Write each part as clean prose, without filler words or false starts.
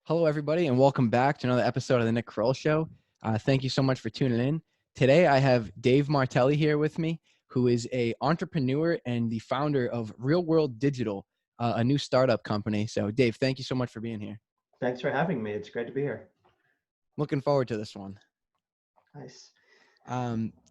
Hello, everybody, and welcome back to another episode of the Krol Show. Thank you so much for tuning in. Today, I have Dave Martelli here with me, who is an entrepreneur and the founder of Real World Digital, a new startup company. So, Dave, thank you so much for being here. Thanks for having me. It's great to be here. Looking forward to this one. Nice.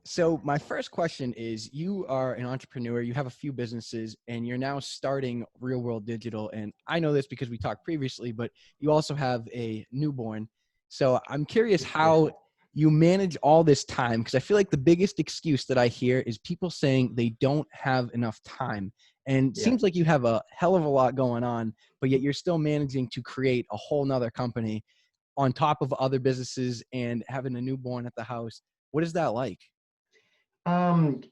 So my first question is, you are an entrepreneur, you have a few businesses, and you're now starting Real World Digital. And I know this because we talked previously, but you also have a newborn. So I'm curious how you manage all this time, because I feel like the biggest excuse that I hear is people saying they don't have enough time. And it Yeah. seems like you have a hell of a lot going on, but yet you're still managing to create a whole nother company on top of other businesses and having a newborn at the house. What is that like?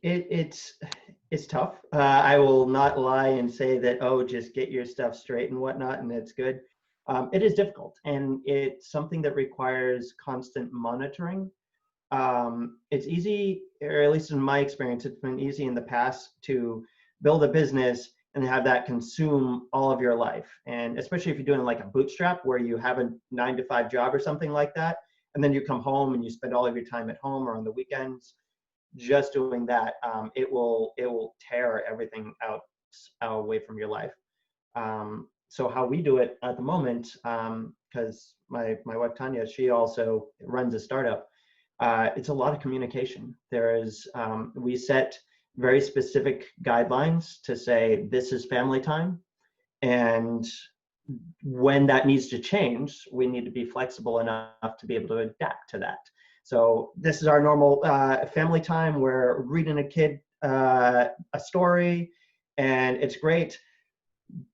It's tough. I will not lie and say that, oh, just get your stuff straight and whatnot, and it's good. It is difficult, and it's something that requires constant monitoring. It's easy, or at least in my experience, it's been easy in the past to build a business and have that consume all of your life. And especially if you're doing like a bootstrap where you have a 9 to 5 job or something like that, and then you come home and you spend all of your time at home or on the weekends just doing that, it will tear everything out away from your life. So how we do it at the moment, because my wife Tanya, she also runs a startup. It's a lot of communication. We set very specific guidelines to say this is family time, and when that needs to change, we need to be flexible enough to be able to adapt to that. So this is our normal family time. We're reading a kid a story, and it's great.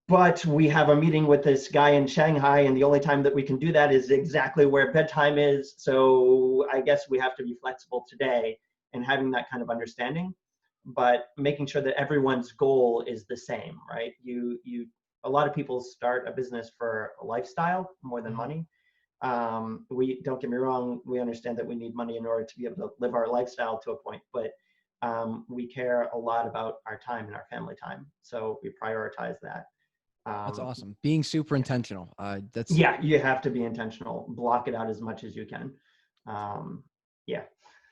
But we have a meeting with this guy in Shanghai, and the only time that we can do that is exactly where bedtime is. So I guess we have to be flexible today and having that kind of understanding, but making sure that everyone's goal is the same, right? A lot of people start a business for a lifestyle more than money. We don't get me wrong, we understand that we need money in order to be able to live our lifestyle to a point, but we care a lot about our time and our family time, so we prioritize that. That's awesome. Being super intentional. Yeah, you have to be intentional. Block it out as much as you can. Yeah.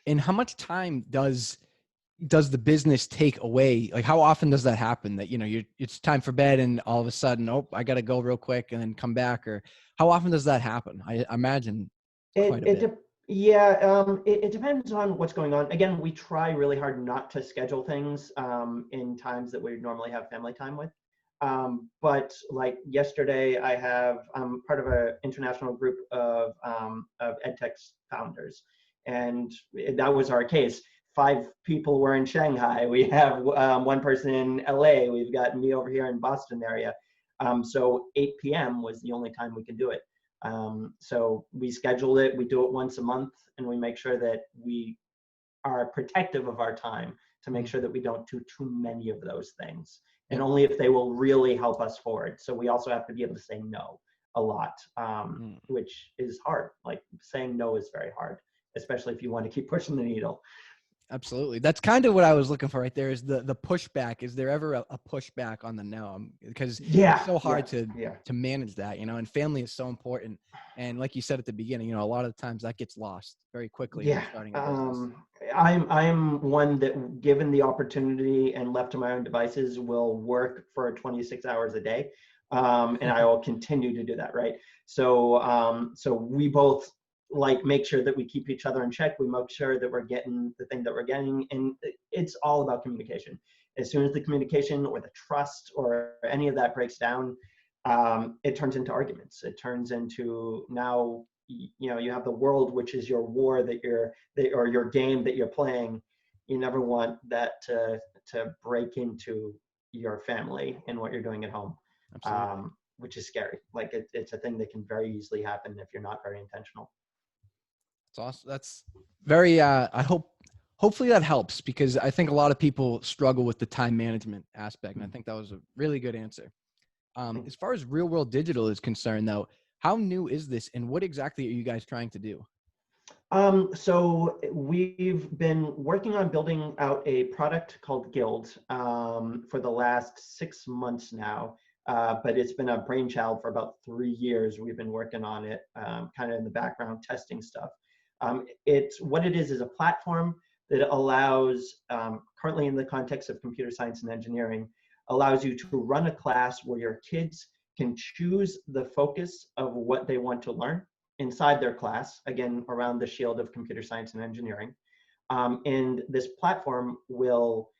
And how much time does the business take away? Like, how often does that happen that, it's time for bed and all of a sudden, oh, I got to go real quick and then come back? Or how often does that happen? I imagine quite a bit. It depends on what's going on. Again, we try really hard not to schedule things in times that we normally have family time with. But like yesterday, I'm part of an international group of EdTech founders, and that was our case. 5 people were in Shanghai. We have one person in LA. We've got me over here in Boston area. So 8 p.m. was the only time we could do it. So we scheduled it. We do it once a month, and we make sure that we are protective of our time to make sure that we don't do too many of those things, and only if they will really help us forward. So we also have to be able to say no a lot, which is hard. Like saying no is very hard, especially if you want to keep pushing the needle. Absolutely. That's kind of what I was looking for right there, is the pushback. Is there ever a pushback on the no? Because it's so hard to manage that, and family is so important. And like you said at the beginning, a lot of the times that gets lost very quickly when you're starting a business. I'm one that, given the opportunity and left to my own devices, will work for 26 hours a day. And I will continue to do that, right? So we both make sure that we keep each other in check. We make sure that we're getting the thing that we're getting, and it's all about communication. As soon as the communication or the trust or any of that breaks down, it turns into arguments. It turns into, now you have the world, which is your war or your game that you're playing. You never want that to break into your family and what you're doing at home. Which is scary. Like it's a thing that can very easily happen if you're not very intentional. That's awesome. That's very, hopefully that helps, because I think a lot of people struggle with the time management aspect. And I think that was a really good answer. As far as Real World Digital is concerned, though, how new is this, and what exactly are you guys trying to do? So we've been working on building out a product called Guild for the last 6 months now. but it's been a brainchild for about 3 years. We've been working on it, kind of in the background, testing stuff. It's what it is a platform that allows, currently in the context of computer science and engineering, allows you to run a class where your kids can choose the focus of what they want to learn inside their class, again, around the shield of computer science and engineering. And this platform will,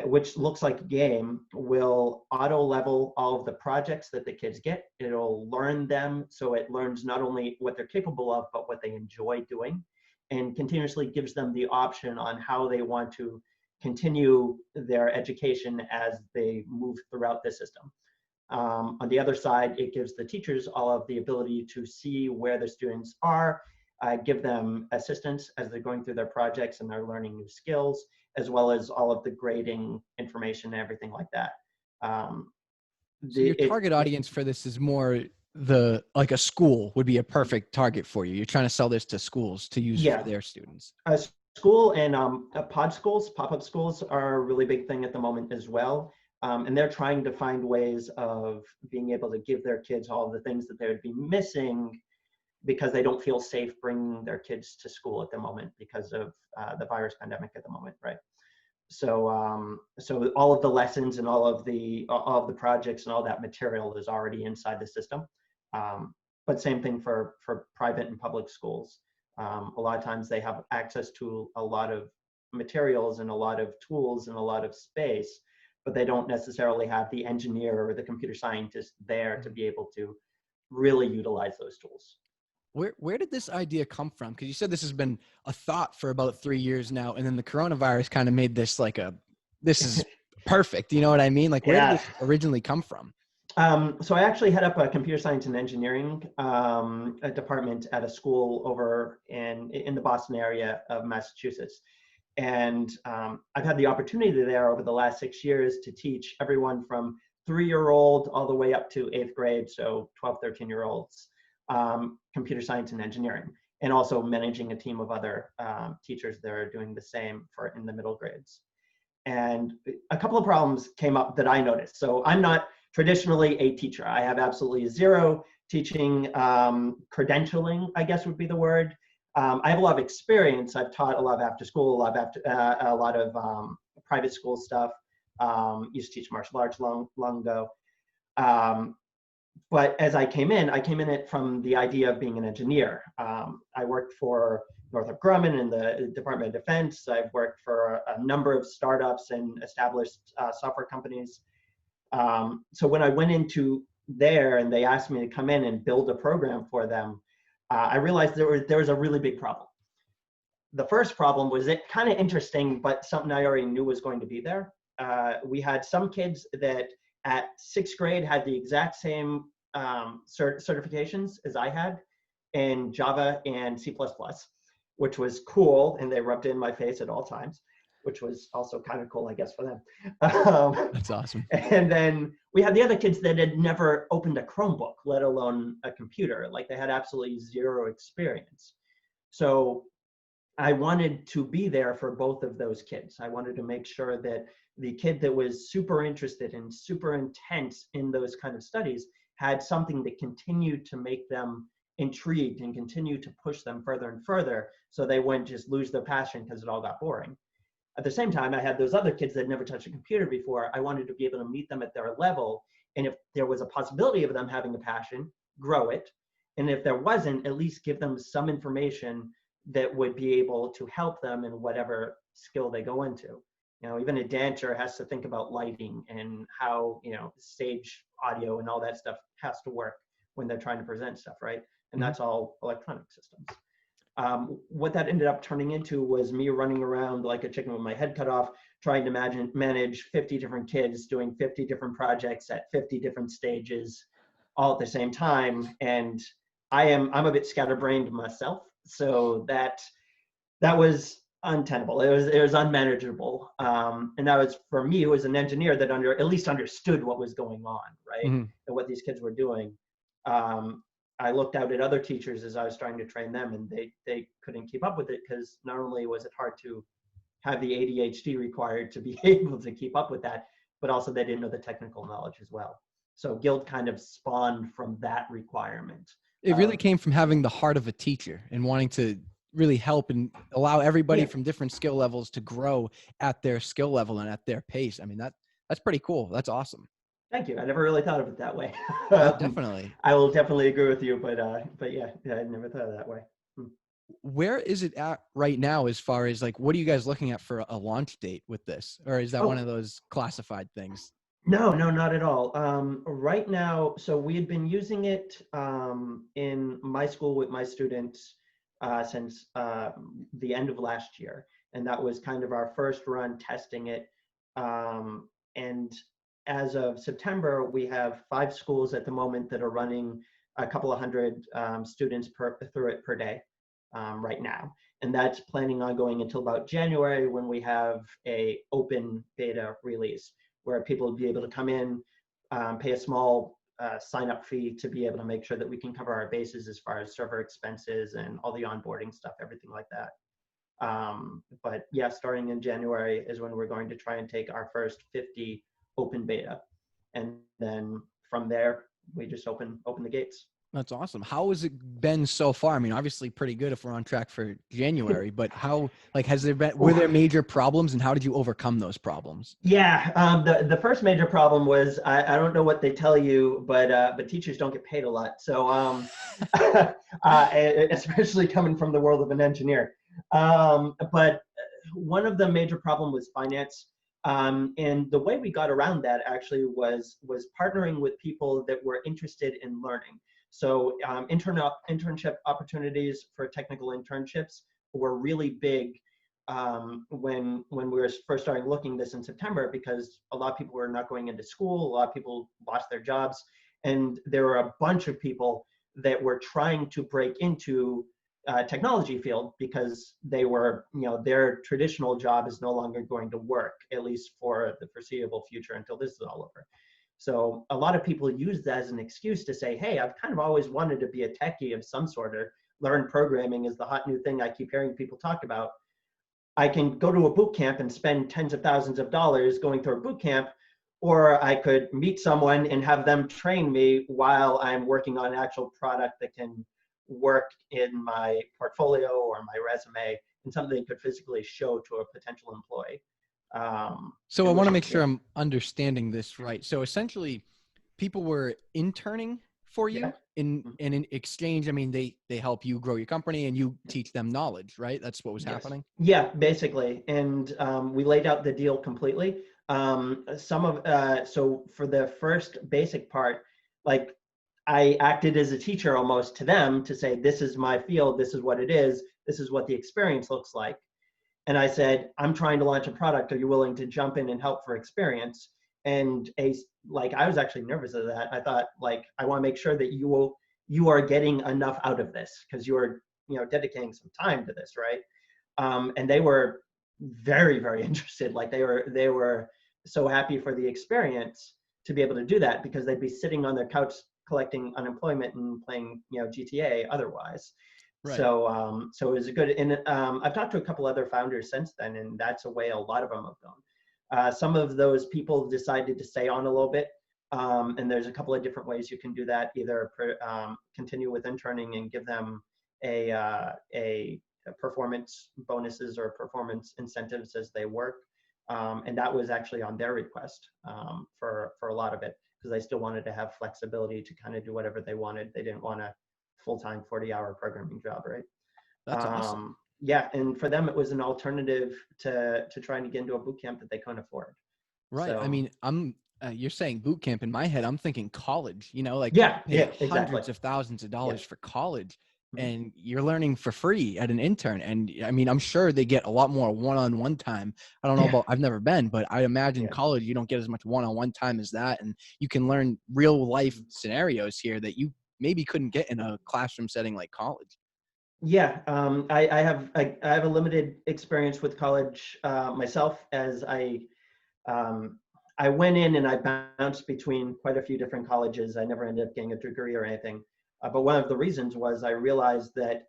which looks like a game, will auto level all of the projects that the kids get. It'll learn them, so it learns not only what they're capable of, but what they enjoy doing, and continuously gives them the option on how they want to continue their education as they move throughout the system. On the other side, it gives the teachers all of the ability to see where the students are, give them assistance as they're going through their projects and they're learning new skills, as well as all of the grading information and everything like that. So your target audience for this is more like a school would be a perfect target for you. You're trying to sell this to schools to use for their students. School and pod schools, pop-up schools are a really big thing at the moment as well. And they're trying to find ways of being able to give their kids all the things that they would be missing because they don't feel safe bringing their kids to school at the moment because of the virus pandemic at the moment, right? So, so all of the lessons and all of the projects and all that material is already inside the system. But same thing for private and public schools. A lot of times they have access to a lot of materials and a lot of tools and a lot of space, but they don't necessarily have the engineer or the computer scientist there to be able to really utilize those tools. Where did this idea come from? Because you said this has been a thought for about 3 years now, and then the coronavirus kind of made this like this is perfect. You know what I mean? Like, where did this originally come from? So I actually head up a computer science and engineering a department at a school over in the Boston area of Massachusetts. And I've had the opportunity there over the last 6 years to teach everyone from 3-year-old all the way up to 8th grade, so 12, 13-year-olds, computer science and engineering, and also managing a team of other teachers that are doing the same in the middle grades. And a couple of problems came up that I noticed. So I'm not traditionally a teacher. I have absolutely zero teaching credentialing, I guess would be the word. I have a lot of experience. I've taught a lot of after school, a lot of private school stuff. Used to teach martial arts long ago. But as I came in it from the idea of being an engineer. I worked for Northrop Grumman in the Department of Defense. I've worked for a number of startups and established software companies. So when I went into there and they asked me to come in and build a program for them, I realized there was a really big problem. The first problem was it kind of interesting, but something I already knew was going to be there. We had some kids that at 6th grade had the exact same certifications as I had in Java and C++, which was cool, and they rubbed it in my face at all times, which was also kind of cool, I guess, for them. That's awesome. And then we had the other kids that had never opened a Chromebook, let alone a computer. Like, they had absolutely zero experience. So I wanted to be there for both of those kids. I wanted to make sure that the kid that was super interested and super intense in those kind of studies had something that continued to make them intrigued and continue to push them further and further, so they wouldn't just lose their passion because it all got boring. At the same time, I had those other kids that never touched a computer before. I wanted to be able to meet them at their level, and if there was a possibility of them having a passion, grow it. And if there wasn't, at least give them some information that would be able to help them in whatever skill they go into. You know, even a dancer has to think about lighting and how, you know, stage audio and all that stuff has to work when they're trying to present stuff, right? And that's all electronic systems. What that ended up turning into was me running around like a chicken with my head cut off, trying to manage 50 different kids doing 50 different projects at 50 different stages all at the same time. And I'm a bit scatterbrained myself, so that was untenable. It was unmanageable. And that was, for me, who was an engineer that at least understood what was going on, right? And what these kids were doing. I looked out at other teachers as I was trying to train them, and they couldn't keep up with it, because not only was it hard to have the ADHD required to be able to keep up with that, but also they didn't know the technical knowledge as well. So Guild kind of spawned from that requirement It really of, came from having the heart of a teacher and wanting to really help and allow everybody yeah, from different skill levels to grow at their skill level and at their pace. I mean, that's pretty cool. That's awesome. thank you. I never really thought of it that way. Definitely. I will definitely agree with you, but yeah, I never thought of it that way. Hmm. Where is it at right now as far as like what are you guys looking at for a launch date with this? Or is that one Oh, of those classified things? no, no, not at all. Right now, so we had been using it in my school with my students since the end of last year. And that was kind of our first run testing it. And as of September, we have 5 schools at the moment that are running a couple of hundred students through it per day right now. And that's planning on going until about January when we have a open beta release where people will be able to come in, pay a small sign up fee to be able to make sure that we can cover our bases as far as server expenses and all the onboarding stuff, everything like that. But yeah, starting in January is when we're going to try and take our first 50 open beta. And then from there, we just open the gates. That's awesome. How has it been so far? I mean, obviously pretty good if we're on track for January, but how, like, were there major problems and how did you overcome those problems? Yeah, the first major problem was I don't know what they tell you, but teachers don't get paid a lot. So especially coming from the world of an engineer. But one of the major problem was finance. And the way we got around that actually was partnering with people that were interested in learning. So internship opportunities for technical internships were really big when we were first starting looking this in September, because a lot of people were not going into school, a lot of people lost their jobs, and there were a bunch of people that were trying to break into technology field because they were, their traditional job is no longer going to work, at least for the foreseeable future until this is all over. So a lot of people use that as an excuse to say, hey, I've kind of always wanted to be a techie of some sort, or learn programming is the hot new thing I keep hearing people talk about. I can go to a boot camp and spend tens of thousands of dollars going through a boot camp, or I could meet someone and have them train me while I'm working on an actual product that can work in my portfolio or my resume and something you could physically show to a potential employee. So I And want to which, make sure I'm understanding this right. So essentially, people were interning for yeah, you in exchange. I mean, they help you grow your company and you teach them knowledge, right? That's what was yes, happening. yeah, basically. And we laid out the deal completely. So for the first basic part, like I acted as a teacher almost to them to say, this is my field, this is what it is, this is what the experience looks like. And I said, I'm trying to launch a product. Are you willing to jump in and help for experience? And I was actually nervous of that. I thought, like, I want to make sure that you are getting enough out of this because you are, dedicating some time to this, right? And they were very, very interested. Like they were so happy for the experience to be able to do that, because they'd be sitting on their couch collecting unemployment and playing, GTA otherwise. Right. So it was a good, and I've talked to a couple other founders since then, and that's a way a lot of them have gone. Some of those people decided to stay on a little bit, and there's a couple of different ways you can do that. Either continue with interning and give them a performance bonuses or performance incentives as they work, and that was actually on their request for a lot of it, because they still wanted to have flexibility to kind of do whatever they wanted. They didn't want a full-time 40-hour programming job, right? That's awesome. Yeah, and for them it was an alternative to trying to get into a boot camp that they couldn't afford. Right. I So mean, you're saying boot camp. In my head, I'm thinking college, like people yeah, pay yeah, exactly. hundreds of thousands of Yeah. dollars for college Mhm. and you're learning for free at an intern. And I mean, I'm sure they get a lot more one-on-one time. I don't know Yeah, about, I've never been, but I imagine yeah. college, you don't get as much one-on-one time as that. And you can learn real life Mhm. scenarios here that you maybe couldn't get in a classroom setting like college. Yeah, I have a limited experience with college myself, as um, I went in and I bounced between quite a few different colleges. I never ended up getting a degree or anything. But one of the reasons was I realized that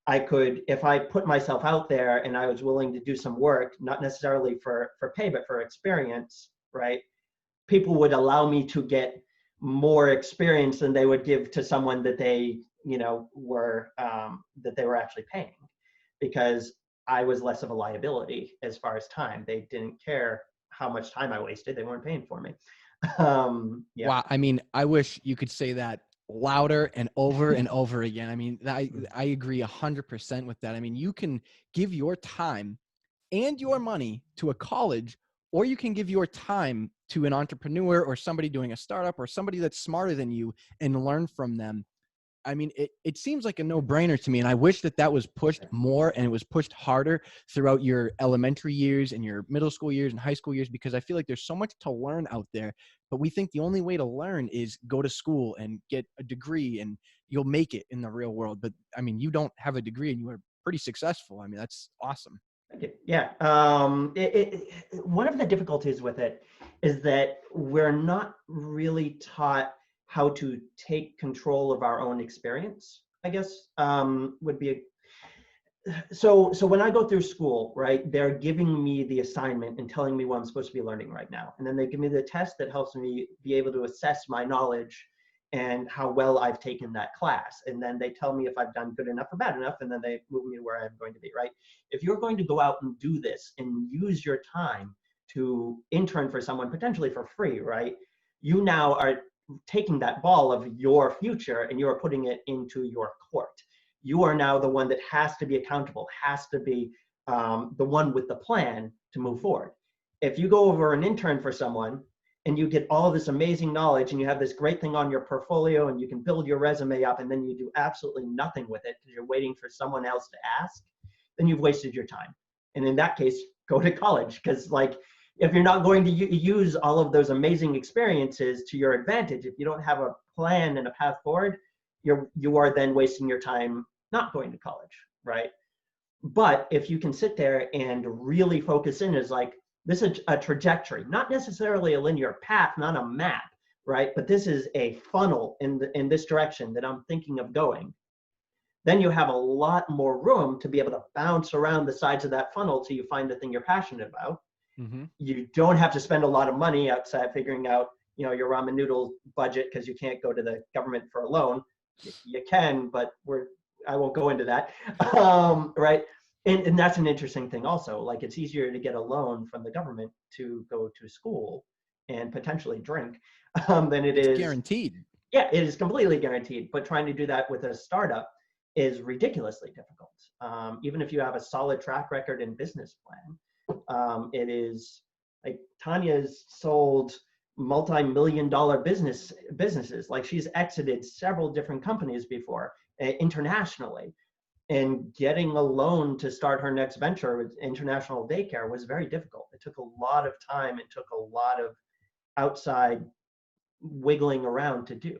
I could, if I put myself out there and I was willing to do some work, not necessarily for pay, but for experience, right? People would allow me to get more experience than they would give to someone that they, were that they were actually paying, because I was less of a liability as far as time. They didn't care how much time I wasted. They weren't paying for me. Yeah. Wow. I mean, I wish you could say that louder and over and over again. I mean, I agree 100% with that. I mean, you can give your time and your money to a college, or you can give your time to an entrepreneur or somebody doing a startup or somebody that's smarter than you and learn from them. I mean, it seems like a no-brainer to me, and I wish that that was pushed more and it was pushed harder throughout your elementary years and your middle school years and high school years, because I feel like there's so much to learn out there, but we think the only way to learn is go to school and get a degree and you'll make it in the real world. But I mean, you don't have a degree and you are pretty successful. I mean, that's awesome. Okay. Yeah. One of the difficulties with it is that we're not really taught how to take control of our own experience, I guess, would be so when I go through school, right, they're giving me the assignment and telling me what I'm supposed to be learning right now. And then they give me the test that helps me be able to assess my knowledge and how well I've taken that class. And then they tell me if I've done good enough or bad enough, and then they move me to where I'm going to be, right? If you're going to go out and do this and use your time to intern for someone potentially for free, right? You now are taking that ball of your future and you are putting it into your court. You are now the one that has to be accountable, has to be the one with the plan to move forward. If you go over an intern for someone and you get all of this amazing knowledge and you have this great thing on your portfolio and you can build your resume up, and then you do absolutely nothing with it because you're waiting for someone else to ask, then you've wasted your time. And in that case, go to college, because like, if you're not going to use all of those amazing experiences to your advantage, if you don't have a plan and a path forward, you are then wasting your time not going to college, right? But if you can sit there and really focus in, is like, this is a trajectory, not necessarily a linear path, not a map, right? But this is a funnel in this direction that I'm thinking of going. Then you have a lot more room to be able to bounce around the sides of that funnel till you find the thing you're passionate about. Mm-hmm. You don't have to spend a lot of money outside figuring out, your ramen noodle budget, because you can't go to the government for a loan. You can, but I won't go into that, right? And that's an interesting thing also. Like, it's easier to get a loan from the government to go to school and potentially drink than it's guaranteed. Yeah, it is completely guaranteed. But trying to do that with a startup is ridiculously difficult. Even if you have a solid track record and business plan, it is like, Tanya's sold multi-million-dollar businesses. Like, she's exited several different companies before, internationally, and getting a loan to start her next venture with international daycare was very difficult. It took a lot of time. It took a lot of outside wiggling around to do.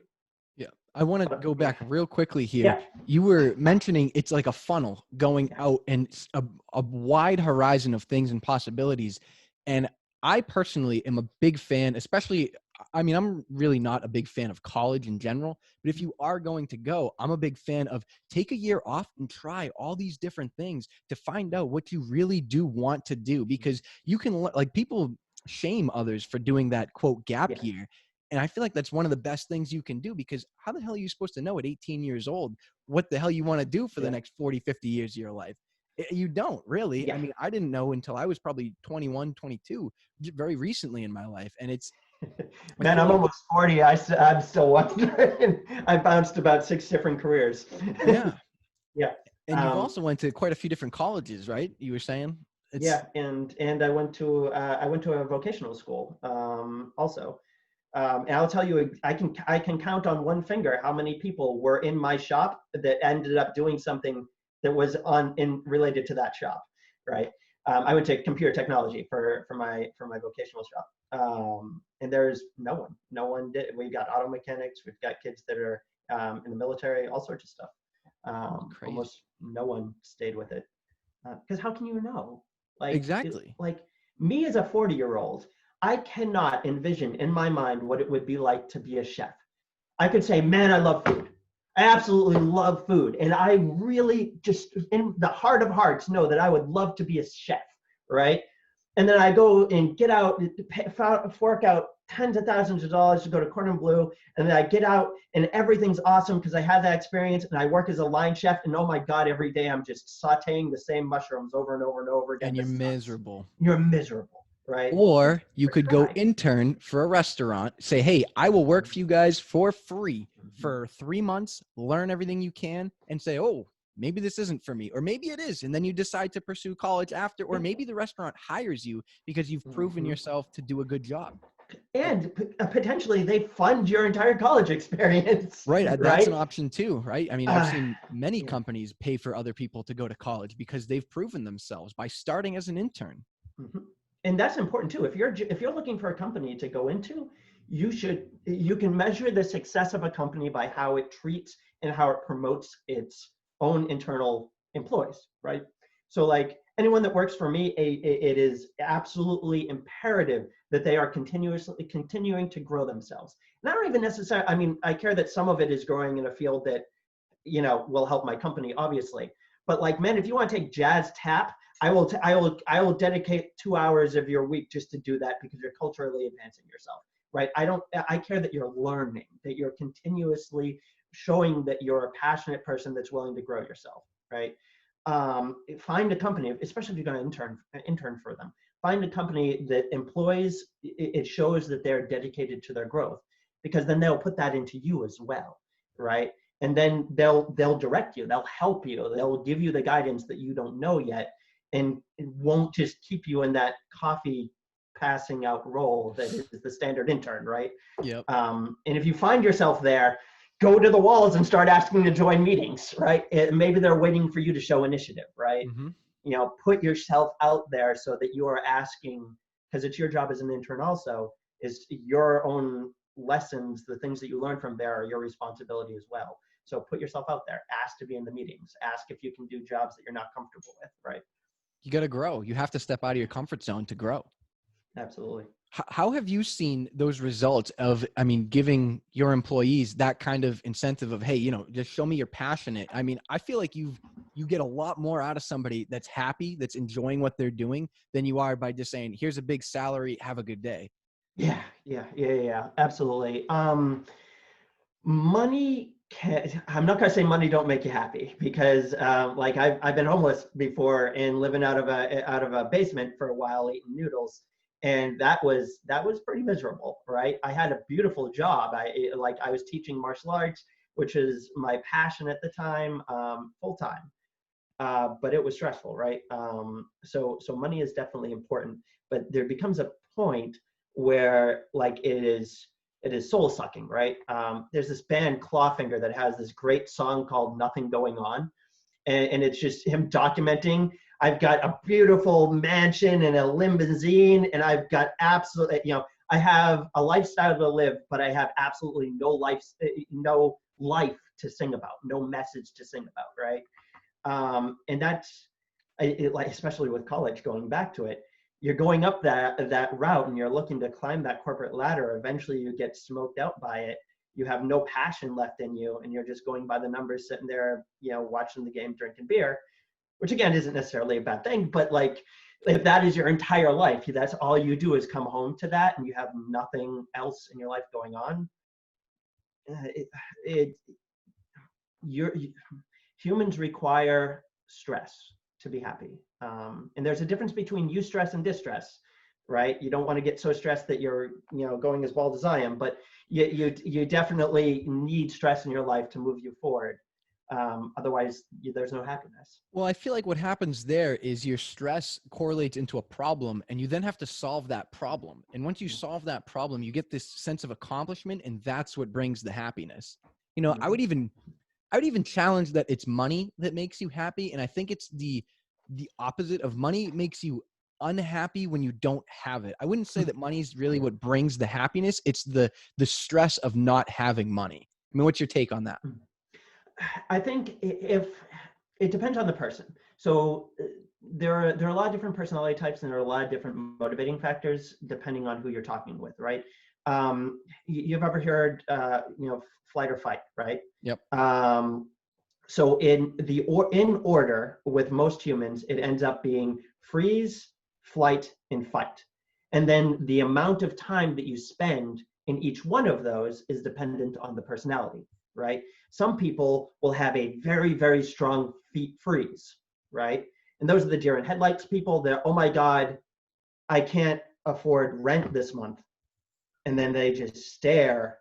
Yeah. I want to go back real quickly here. Yeah. You were mentioning it's like a funnel going out, and a wide horizon of things and possibilities. And I personally am a big fan, especially, I mean, I'm really not a big fan of college in general, but if you are going to go, I'm a big fan of take a year off and try all these different things to find out what you really do want to do, because you can, like, people shame others for doing that quote gap year. And I feel like that's one of the best things you can do, because how the hell are you supposed to know at 18 years old what the hell you want to do for the next 40, 50 years of your life? You don't really. I mean, I didn't know until I was probably 21, 22, very recently in my life. And it's, man, I'm almost 40. I'm still wondering. I bounced about 6 different careers. Yeah. Yeah. And you've also went to quite a few different colleges, right? You were saying? And I went to a vocational school also. And I'll tell you, I can count on one finger how many people were in my shop that ended up doing something that was related to that shop, right? I went to computer technology for my vocational shop, and there's no one did. We got auto mechanics, we've got kids that are in the military, all sorts of stuff. Almost no one stayed with it, because how can you know? Like, exactly. Like, me as a 40-year-old, I cannot envision in my mind what it would be like to be a chef. I could say, man, I love food. I absolutely love food. And I really just, in the heart of hearts, know that I would love to be a chef, right? And then I go and get out, fork out tens of thousands of dollars to go to Cordon Bleu, and then I get out and everything's awesome because I had that experience, and I work as a line chef, and oh my God, every day I'm just sauteing the same mushrooms over and over and over again. And you're This sucks. miserable. You're miserable, right? Or you could go Try. intern for a restaurant, say, hey, I will work for you guys for free for 3 months, learn everything you can, and say, oh, maybe this isn't for me, or maybe it is. And then you decide to pursue college after, or maybe the restaurant hires you because you've proven yourself to do a good job. And potentially they fund your entire college experience, Right. That's an right? option too, right? I mean, I've seen many Yeah. companies pay for other people to go to college because they've proven themselves by starting as an intern. And that's important too. If you're looking for a company to go into, you can measure the success of a company by how it treats and how it promotes its own internal employees, right? So like anyone that works for me, it is absolutely imperative that they are continuing to grow themselves. And I don't even necessarily, I mean, I care that some of it is growing in a field that, will help my company, obviously. But like, man, if you want to take jazz tap, I will dedicate 2 hours of your week just to do that because you're culturally advancing yourself, right? I care that you're learning, that you're continuously showing that you're a passionate person that's willing to grow yourself, right? Find a company, especially if you're going to intern for them. Find a company that employs, it shows that they're dedicated to their growth, because then they'll put that into you as well, right? And then they'll direct you, they'll help you, they'll give you the guidance that you don't know yet, and it won't just keep you in that coffee passing out role that is the standard intern, right? Yep. And if you find yourself there, go to the walls and start asking to join meetings, right? Maybe they're waiting for you to show initiative, right? Put yourself out there so that you are asking, because it's your job as an intern also, is your own lessons, the things that you learn from there are your responsibility as well. So put yourself out there, ask to be in the meetings, ask if you can do jobs that you're not comfortable with, right? You got to grow. You have to step out of your comfort zone to grow. Absolutely. How have you seen those results of, I mean, giving your employees that kind of incentive of, hey, just show me you're passionate. I mean, I feel like you get a lot more out of somebody that's happy, that's enjoying what they're doing, than you are by just saying, here's a big salary, have a good day. Yeah, absolutely. Money I'm not going to say money don't make you happy, because like I've been homeless before and living out of a basement for a while eating noodles, and that was pretty miserable, right? I had a beautiful job. I was teaching martial arts, which is my passion at the time, full time, but it was stressful, right? So money is definitely important, but there becomes a point where like it is soul sucking, right? There's this band Clawfinger that has this great song called Nothing Going On. And it's just him documenting, I've got a beautiful mansion and a limousine, and I've got absolutely, I have a lifestyle to live, but I have absolutely no life to sing about, no message to sing about, right? And that's, like, especially with college, going back to it, you're going up that route and you're looking to climb that corporate ladder. Eventually you get smoked out by it. You have no passion left in you, and you're just going by the numbers, sitting there, watching the game, drinking beer, which again isn't necessarily a bad thing, but like, if that is your entire life, that's all you do is come home to that, and you have nothing else in your life going on, humans require stress to be happy. And there's a difference between eustress and distress, right? You don't want to get so stressed that you're, going as bald as I am, but you definitely need stress in your life to move you forward. Otherwise, there's no happiness. Well, I feel like what happens there is your stress correlates into a problem, and you then have to solve that problem. And once you solve that problem, you get this sense of accomplishment, and that's what brings the happiness. I would even challenge that it's money that makes you happy. And I think it's the opposite of money makes you unhappy when you don't have it. I wouldn't say that money is really what brings the happiness. It's the stress of not having money. I mean, what's your take on that? I think if it depends on the person. So there are a lot of different personality types, and there are a lot of different motivating factors depending on who you're talking with, right? You've ever heard, flight or fight, right? Yep. So in order with most humans, it ends up being freeze, flight, and fight. And then the amount of time that you spend in each one of those is dependent on the personality, right? Some people will have a very, very strong feet freeze, right? And those are the deer in headlights people. They're, oh my God, I can't afford rent this month. And then they just stare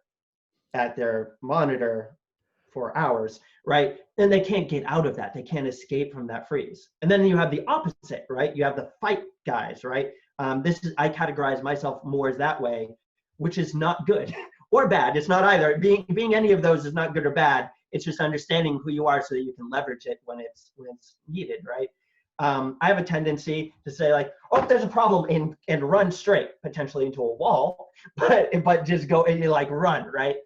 at their monitor for hours, right? And they can't get out of that. They can't escape from that freeze. And then you have the opposite, right? You have the fight guys, right? I categorize myself more as that way, which is not good or bad. It's not either. Being any of those is not good or bad. It's just understanding who you are so that you can leverage it when it's needed, right? I have a tendency to say like, oh, there's a problem, and run straight, potentially into a wall, but just go and you like run, right?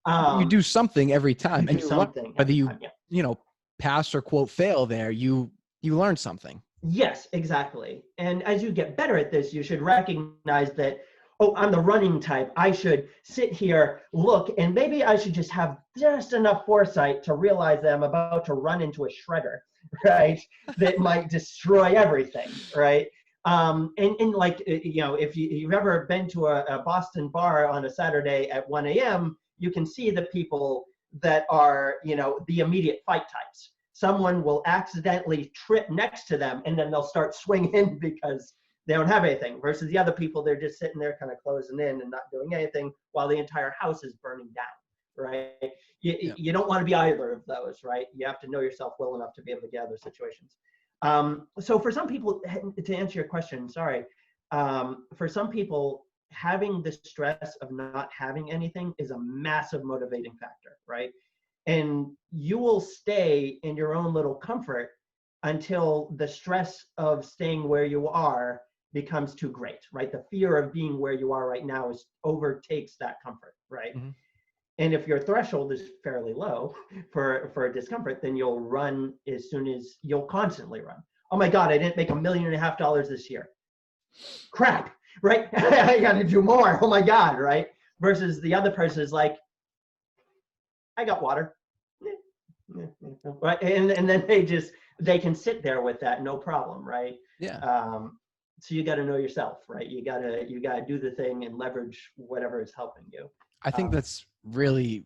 You do something every time, and do you learn, something whether every you time, yeah. you know pass or quote fail there, you learn something. Yes, exactly. And as you get better at this, you should recognize that, oh, I'm the running type. I should sit here, look, and maybe I should just have just enough foresight to realize that I'm about to run into a shredder, right? That might destroy everything, right? And like, if you've ever been to a Boston bar on a Saturday at 1 a.m., you can see the people that are, the immediate fight types. Someone will accidentally trip next to them and then they'll start swinging because they don't have anything, versus the other people, they're just sitting there kind of closing in and not doing anything while the entire house is burning down, right? You don't want to be either of those, right? You have to know yourself well enough to be able to get out of those situations. So for some people, to answer your question, sorry, for some people, having the stress of not having anything is a massive motivating factor, right? And you will stay in your own little comfort until the stress of staying where you are becomes too great, right? The fear of being where you are right now overtakes that comfort, right? Mm-hmm. And if your threshold is fairly low for discomfort, then you'll run you'll constantly run. Oh my God, I didn't make $1.5 million this year. Crap, right? I got to do more. Oh my God, right? Versus the other person is like, I got water. Right. And then they can sit there with that, no problem, right? Yeah. So you got to know yourself, right? You got to do the thing and leverage whatever is helping you. I think that's really,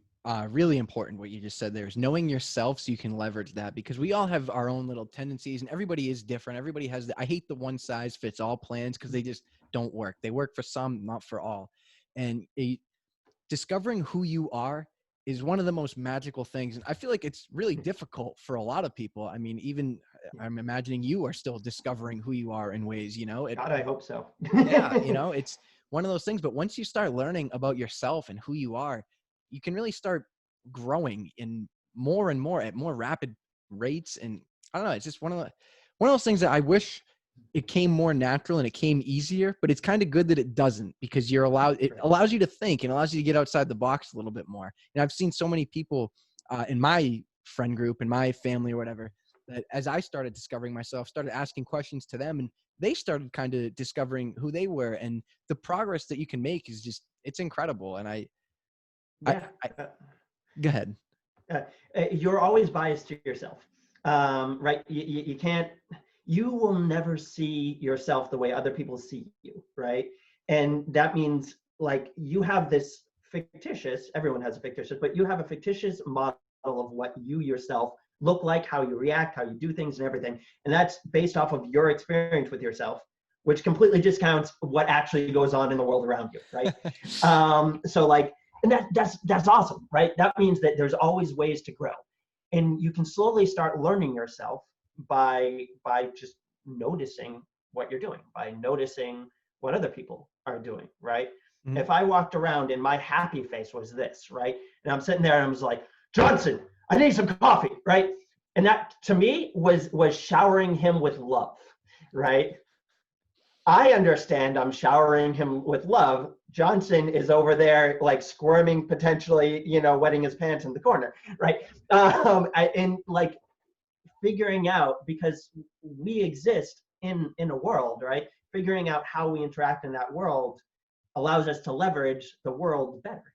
really important. What you just said there is knowing yourself so you can leverage that, because we all have our own little tendencies and everybody is different. Everybody has I hate the one size fits all plans because they just don't work. They work for some, not for all. And discovering who you are is one of the most magical things. And I feel like it's really difficult for a lot of people. I mean, even I'm imagining you are still discovering who you are in ways, God, I hope so. Yeah, it's one of those things. But once you start learning about yourself and who you are, you can really start growing in more and more at more rapid rates. And I don't know, it's just one of those things that I wish it came more natural and it came easier, but it's kind of good that it doesn't, because it allows you to think and allows you to get outside the box a little bit more. And I've seen so many people in my friend group, in my family or whatever, that as I started discovering myself, started asking questions to them, and they started kind of discovering who they were, and the progress that you can make is just, it's incredible. And Yeah. Go ahead. You're always biased to yourself, right? You can't, you will never see yourself the way other people see you, right? And that means like you have this fictitious, everyone has a fictitious, but you have a fictitious model of what you yourself look like, how you react, how you do things and everything. And that's based off of your experience with yourself, which completely discounts what actually goes on in the world around you, right? So like, and that's awesome, right? That means that there's always ways to grow. And you can slowly start learning yourself by just noticing what you're doing, by noticing what other people are doing, right? Mm-hmm. If I walked around and my happy face was this, right? And I'm sitting there and I was like, Johnson, I need some coffee, right? And that to me was showering him with love, right? I understand I'm showering him with love. Johnson is over there like squirming, potentially, wetting his pants in the corner, right? And like figuring out, because we exist in a world, right? Figuring out how we interact in that world allows us to leverage the world better,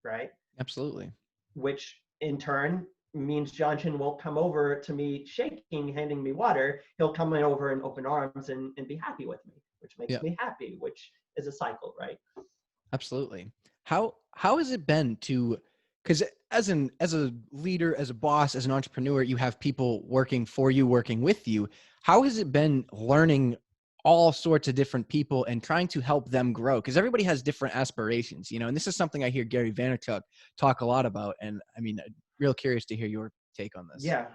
right? Absolutely. Which in turn means Johnson won't come over to me shaking, handing me water. He'll come in over in open arms and be happy with me, which makes me happy, which is a cycle, right? Absolutely. How has it been to, because as a leader, as a boss, as an entrepreneur, you have people working for you, working with you. How has it been learning all sorts of different people and trying to help them grow? Because everybody has different aspirations, you know, and this is something I hear Gary Vaynerchuk talk a lot about. And I mean, real curious to hear your take on this. Yeah,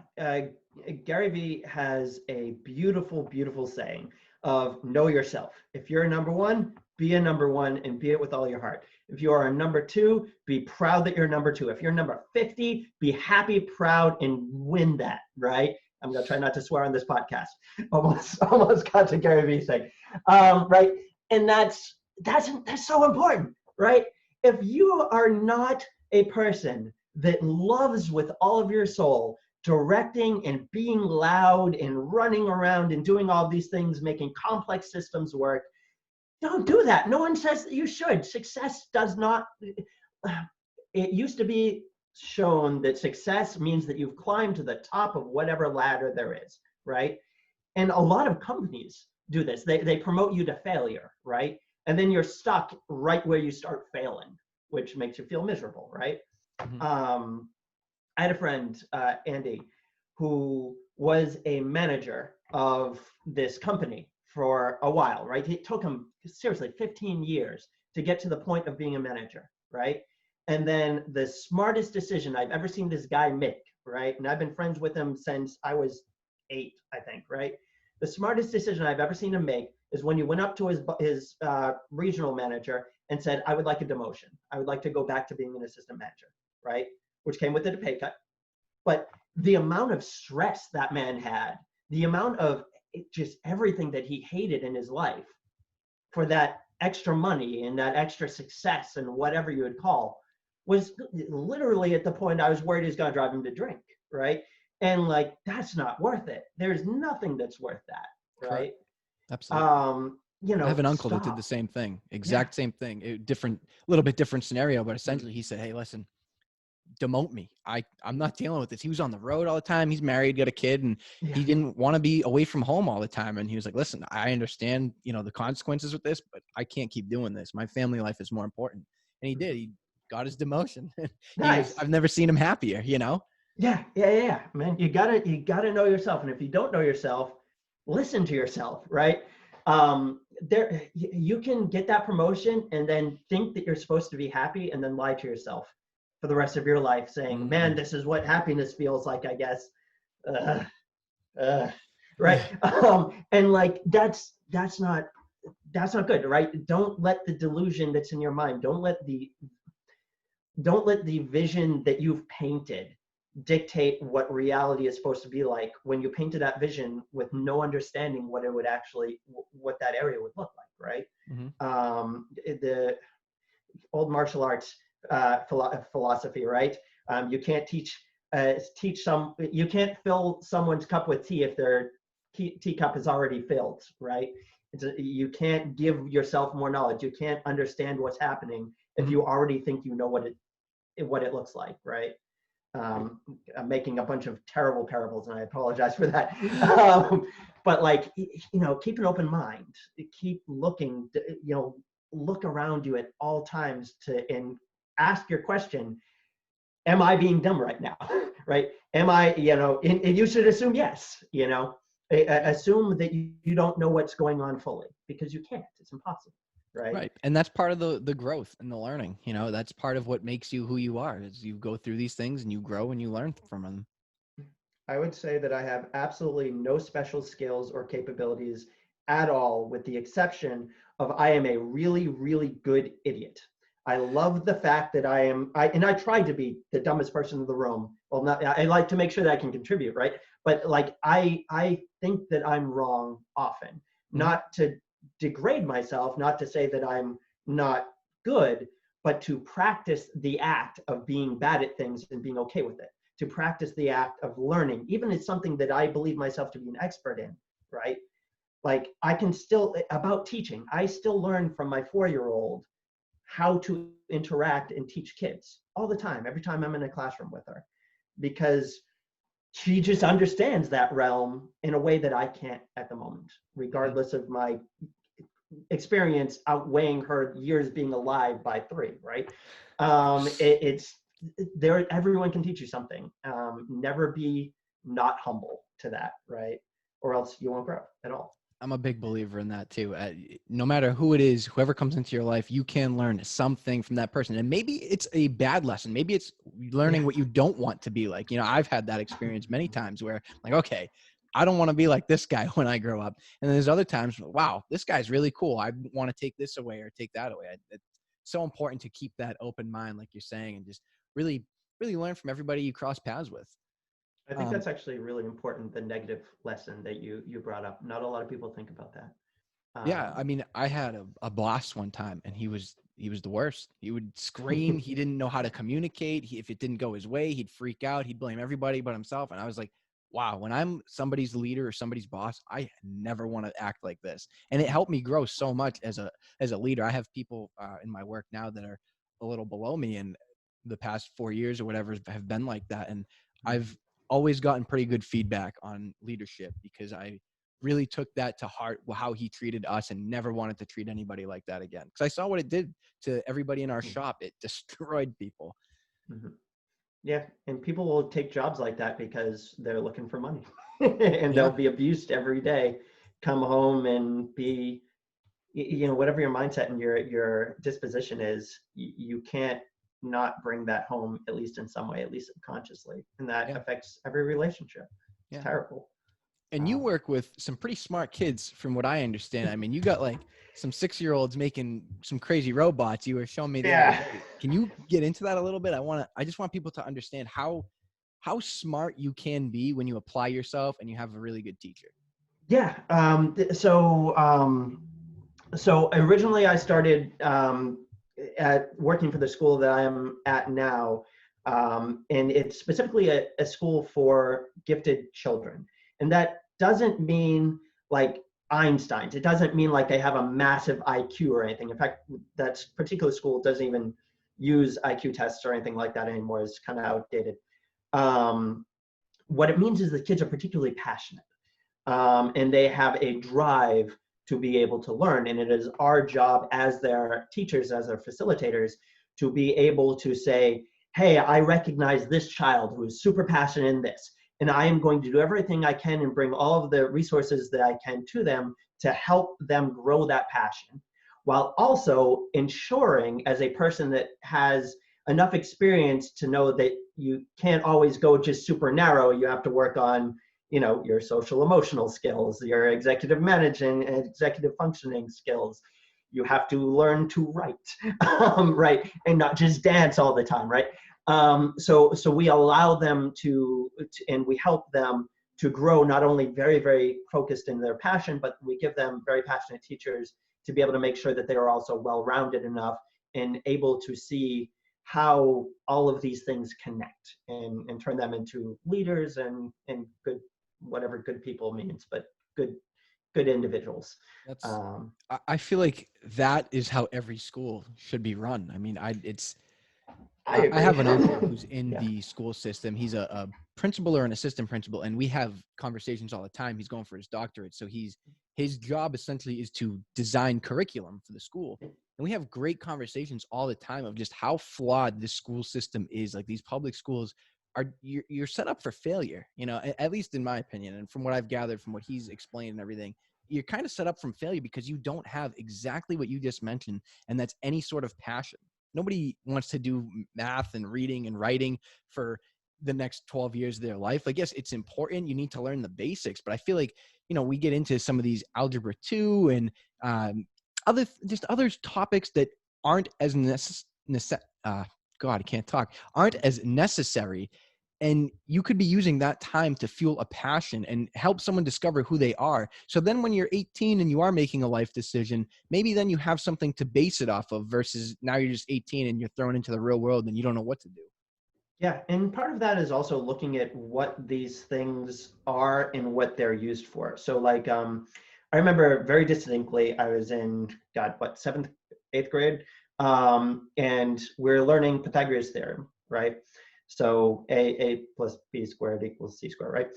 Gary Vee has a beautiful, beautiful saying of know yourself. If you're a number one, be a number one and be it with all your heart. If you are a number two, be proud that you're number two. If you're number 50, be happy, proud, and win that, right? I'm gonna try not to swear on this podcast. Almost got to Gary Vee saying, right? And that's so important, right? If you are not a person that loves with all of your soul directing and being loud and running around and doing all these things, making complex systems work, don't do that. No one says that you should. Success does not, it used to be shown that success means that you've climbed to the top of whatever ladder there is, right? And a lot of companies do this. They promote you to failure, right? And then you're stuck right where you start failing, which makes you feel miserable, right? Mm-hmm. I had a friend, Andy, who was a manager of this company for a while, right? It took him seriously 15 years to get to the point of being a manager, right? And then the smartest decision I've ever seen this guy make, right? And I've been friends with him since I was 8, I think, right? The smartest decision I've ever seen him make is when he went up to his regional manager and said, I would like a demotion. I would like to go back to being an assistant manager, right? Which came with a pay cut. But the amount of stress that man had, the amount of just everything that he hated in his life for that extra money and that extra success and whatever you would call, was literally at the point I was worried he was going to drive him to drink, right? And like, that's not worth it. There's nothing that's worth that, Correct. right? Absolutely. You I have know, an uncle that did the stop. same thing, Yeah, exact same thing, different, little bit different scenario, but mm, essentially he said, hey, listen, demote me. I'm not dealing with this. He was on the road all the time. He's married, got a kid, and yeah. he didn't want to be away from home all the time. And he was like, listen, I understand, you know, the consequences with this, but I can't keep doing this. My family life is more important. And he did. Mhm. He got his demotion. Nice. I've never seen him happier, you know? Yeah, man. You gotta know yourself, and if you don't know yourself, listen to yourself, right? You can get that promotion and then think that you're supposed to be happy, and then lie to yourself for the rest of your life, saying, "Man, Mm-hmm. this is what happiness feels like." I guess, uh, uh, right? Yeah. And like that's not good, right? Don't let the delusion that's in your mind, don't let the vision that you've painted dictate what reality is supposed to be like when you painted that vision with no understanding what it would actually, what that area would look like, right? Mm-hmm. The old martial arts philosophy, right? You can't you can't fill someone's cup with tea if their teacup is already filled, right? You can't give yourself more knowledge. You can't understand what's happening if Mm-hmm. you already think you know what it looks like, right? I'm making a bunch of terrible parables, and I apologize for that. But like, keep an open mind. Keep looking. Look around you at all times and ask your question: am I being dumb right now? Right? Am I? And you should assume yes. Assume that you don't know what's going on fully, because you can't. It's impossible. Right? Right. And that's part of the growth and the learning. You know, that's part of what makes you who you are is you go through these things and you grow and you learn from them. I would say that I have absolutely no special skills or capabilities at all, with the exception of I am a really, really good idiot. I love the fact that I try to be the dumbest person in the room. Well, not, I like to make sure that I can contribute, right? But like, I think that I'm wrong often, Hmm. not to degrade myself, not to say that I'm not good, but to practice the act of being bad at things and being okay with it, to practice the act of learning, even it's something that I believe myself to be an expert in, right? Like, I can still, about teaching, I still learn from my 4-year-old how to interact and teach kids all the time, every time I'm in a classroom with her, because she just understands that realm in a way that I can't at the moment, regardless of my experience outweighing her years being alive by 3, right? It's there. Everyone can teach you something. Never be not humble to that, right? Or else you won't grow at all. I'm a big believer in that too. No matter who it is, whoever comes into your life, you can learn something from that person. And maybe it's a bad lesson. Maybe it's learning Yeah. what you don't want to be like. You know, I've had that experience many times where like, okay, I don't want to be like this guy when I grow up. And then there's other times, wow, this guy's really cool. I want to take this away or take that away. It's so important to keep that open mind, like you're saying, and just really, really learn from everybody you cross paths with. I think Um, that's actually really important, the negative lesson that you brought up. Not a lot of people think about that. Yeah, I Um, mean, I had a boss one time, and he was the worst. He would scream. He didn't know how to communicate. If it didn't go his way, he'd freak out. He'd blame everybody but himself. And I was like, wow, when I'm somebody's leader or somebody's boss, I never want to act like this. And it helped me grow so much as a leader. I have people in my work now that are a little below me, and the past 4 years or whatever have been like that. And I've always gotten pretty good feedback on leadership because I really took that to heart, how he treated us, and never wanted to treat anybody like that again. Because I saw what it did to everybody in our shop. It destroyed people. Mhm. Yeah, and people will take jobs like that because they're looking for money, and they'll Yeah. be abused every day. Come home and be, whatever your mindset and your disposition is, you can't not bring that home, at least in some way, at least subconsciously, and that Yeah. affects every relationship. It's Yeah. terrible. And you Um, work with some pretty smart kids, from what I understand. I mean, you got like some 6-year-olds making some crazy robots. You were showing me the other yeah, day. Can you get into that a little bit? I just want people to understand how smart you can be when you apply yourself and you have a really good teacher. yeah. So originally I started at working for the school that I am at now, and it's specifically a school for gifted children. And that doesn't mean like Einstein's. It doesn't mean like they have a massive IQ or anything. In fact, that particular school doesn't even use IQ tests or anything like that anymore. It's kind of outdated. Um, what it means is the kids are particularly passionate, and they have a drive to be able to learn. And it is our job as their teachers, as their facilitators, to be able to say, hey, I recognize this child who is super passionate in this, and I am going to do everything I can and bring all of the resources that I can to them to help them grow that passion, while also ensuring, as a person that has enough experience to know that you can't always go just super narrow, you have to work on your social emotional skills, your executive managing and executive functioning skills. You have to learn to write, right, and not just dance all the time, right? So we allow them and we help them to grow, not only very, very focused in their passion, but we give them very passionate teachers to be able to make sure that they are also well-rounded enough and able to see how all of these things connect, and turn them into leaders and good, whatever good people means, but good individuals. That's Um, I feel like that is how every school should be run. I mean, I I agree. have an uncle who's in Yeah. the school system. He's a principal or an assistant principal, and we have conversations all the time. He's going for his doctorate, so his job essentially is to design curriculum for the school. And we have great conversations all the time of just how flawed this school system is. Like these public schools you're set up for failure, at least in my opinion, and from what I've gathered from what he's explained and everything. You're kind of set up from failure because you don't have exactly what you just mentioned, and that's any sort of passion. Nobody wants to do math and reading and writing for the next 12 years of their life. I guess it's important. You need to learn the basics, but I feel like, we get into some of these algebra 2 and other topics that aren't as God, I can't talk, aren't as necessary. And you could be using that time to fuel a passion and help someone discover who they are. So then when you're 18 and you are making a life decision, maybe then you have something to base it off of versus now you're just 18 and you're thrown into the real world and you don't know what to do. Yeah, and part of that is also looking at what these things are and what they're used for. So like I remember very distinctly, I was in, God, what, seventh, eighth grade, and we're learning Pythagoras theorem, right? So A plus B squared equals C squared, right?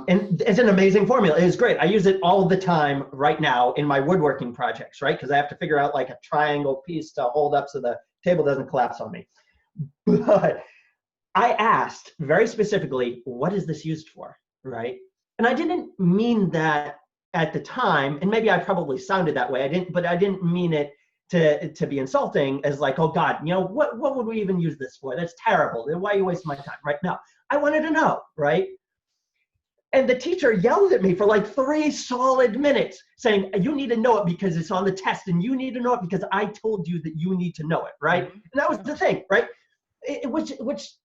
And it's an amazing formula. It is great. I use it all the time right now in my woodworking projects, right? Because I have to figure out like a triangle piece to hold up so the table doesn't collapse on me. But I asked very specifically, what is this used for, right? And I didn't mean that at the time, and maybe I probably sounded that way. But I didn't mean it to be insulting as like, oh God, what would we even use this for? That's terrible. Then why are you wasting my time? Right now, I wanted to know, right? And the teacher yelled at me for like 3 solid minutes saying, you need to know it because it's on the test, and you need to know it because I told you that you need to know it, right? And that was the thing, right? Which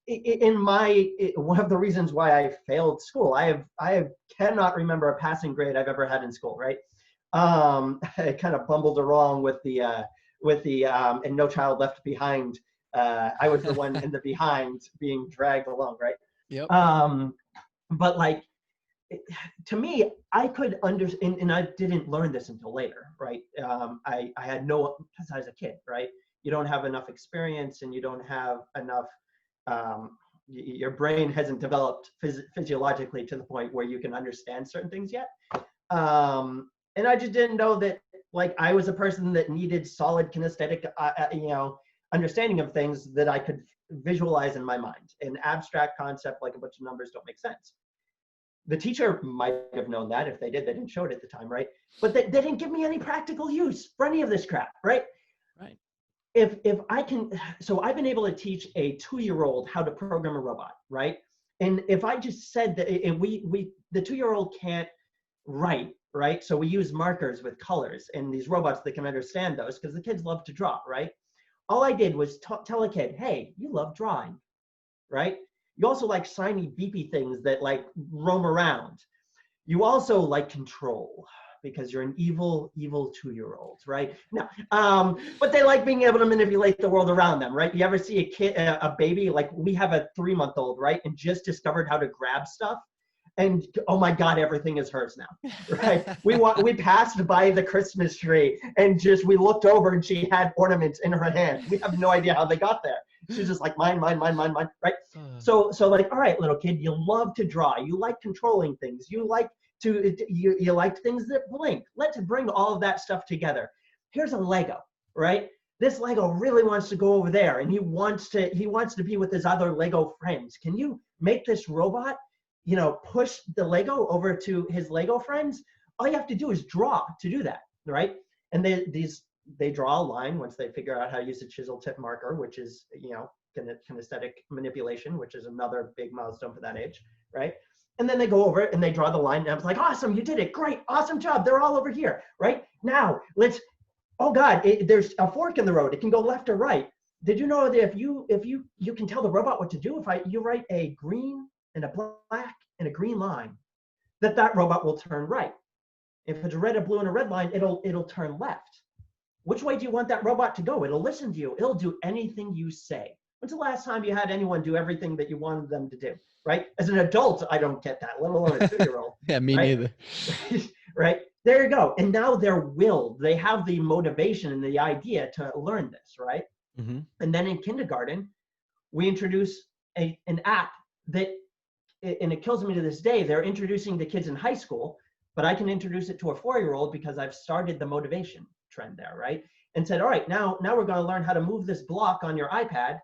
in my one of the reasons why I failed school, I cannot remember a passing grade I've ever had in school, right? I kind of bumbled along with the and No Child Left Behind. I was the one in the behind being dragged along, right? Yep. But like, to me, I could understand, and I didn't learn this until later, right? I had no, because I was a kid, right? You don't have enough experience, and you don't have enough, your brain hasn't developed physiologically to the point where you can understand certain things yet. And I just didn't know that, like, I was a person that needed solid kinesthetic, understanding of things that I could visualize in my mind. An abstract concept like a bunch of numbers don't make sense. The teacher might have known that. If they did, they didn't show it at the time, right? But they didn't give me any practical use for any of this crap, right? Right. If I can, so I've been able to teach a 2-year-old how to program a robot, right? And if I just said that, and the 2-year-old can't write, right? So we use markers with colors and these robots that can understand those, because the kids love to draw, right? All I did was tell a kid, hey, you love drawing, right? You also like shiny beepy things that like roam around. You also like control because you're an evil 2-year-old, right? No, but they like being able to manipulate the world around them, right? You ever see a kid, a baby, like we have a 3-month-old, right? And just discovered how to grab stuff. And oh my God, everything is hers now, right? We passed by the Christmas tree and we looked over and she had ornaments in her hand. We have no idea how they got there. She's just like mine, right? So like, all right, little kid, you love to draw. You like controlling things. You like you like things that blink. Let's bring all of that stuff together. Here's a Lego, right? This Lego really wants to go over there, and he wants to be with his other Lego friends. Can you make this robot, push the Lego over to his Lego friends? All you have to do is draw to do that, right? And they draw a line once they figure out how to use a chisel tip marker, which is, kinesthetic manipulation, which is another big milestone for that age, right? And then they go over it and they draw the line, and I was like, awesome, you did it, great, awesome job, they're all over here, right? Now, oh God, there's a fork in the road, it can go left or right. Did you know that if you can tell the robot what to do, if you write a green and a black and a green line, that robot will turn right. If it's a red, a blue, and a red line, it'll turn left. Which way do you want that robot to go? It'll listen to you. It'll do anything you say. When's the last time you had anyone do everything that you wanted them to do, right? As an adult, I don't get that, let alone a 2-year-old. Yeah, me right? neither. Right? There you go. And now they're willed. They have the motivation and the idea to learn this, right? Mm-hmm. And then in kindergarten, we introduce an app that, and it kills me to this day, they're introducing the kids in high school, but I can introduce it to a 4-year-old because I've started the motivation trend there, right? And said, all right, now we're going to learn how to move this block on your iPad.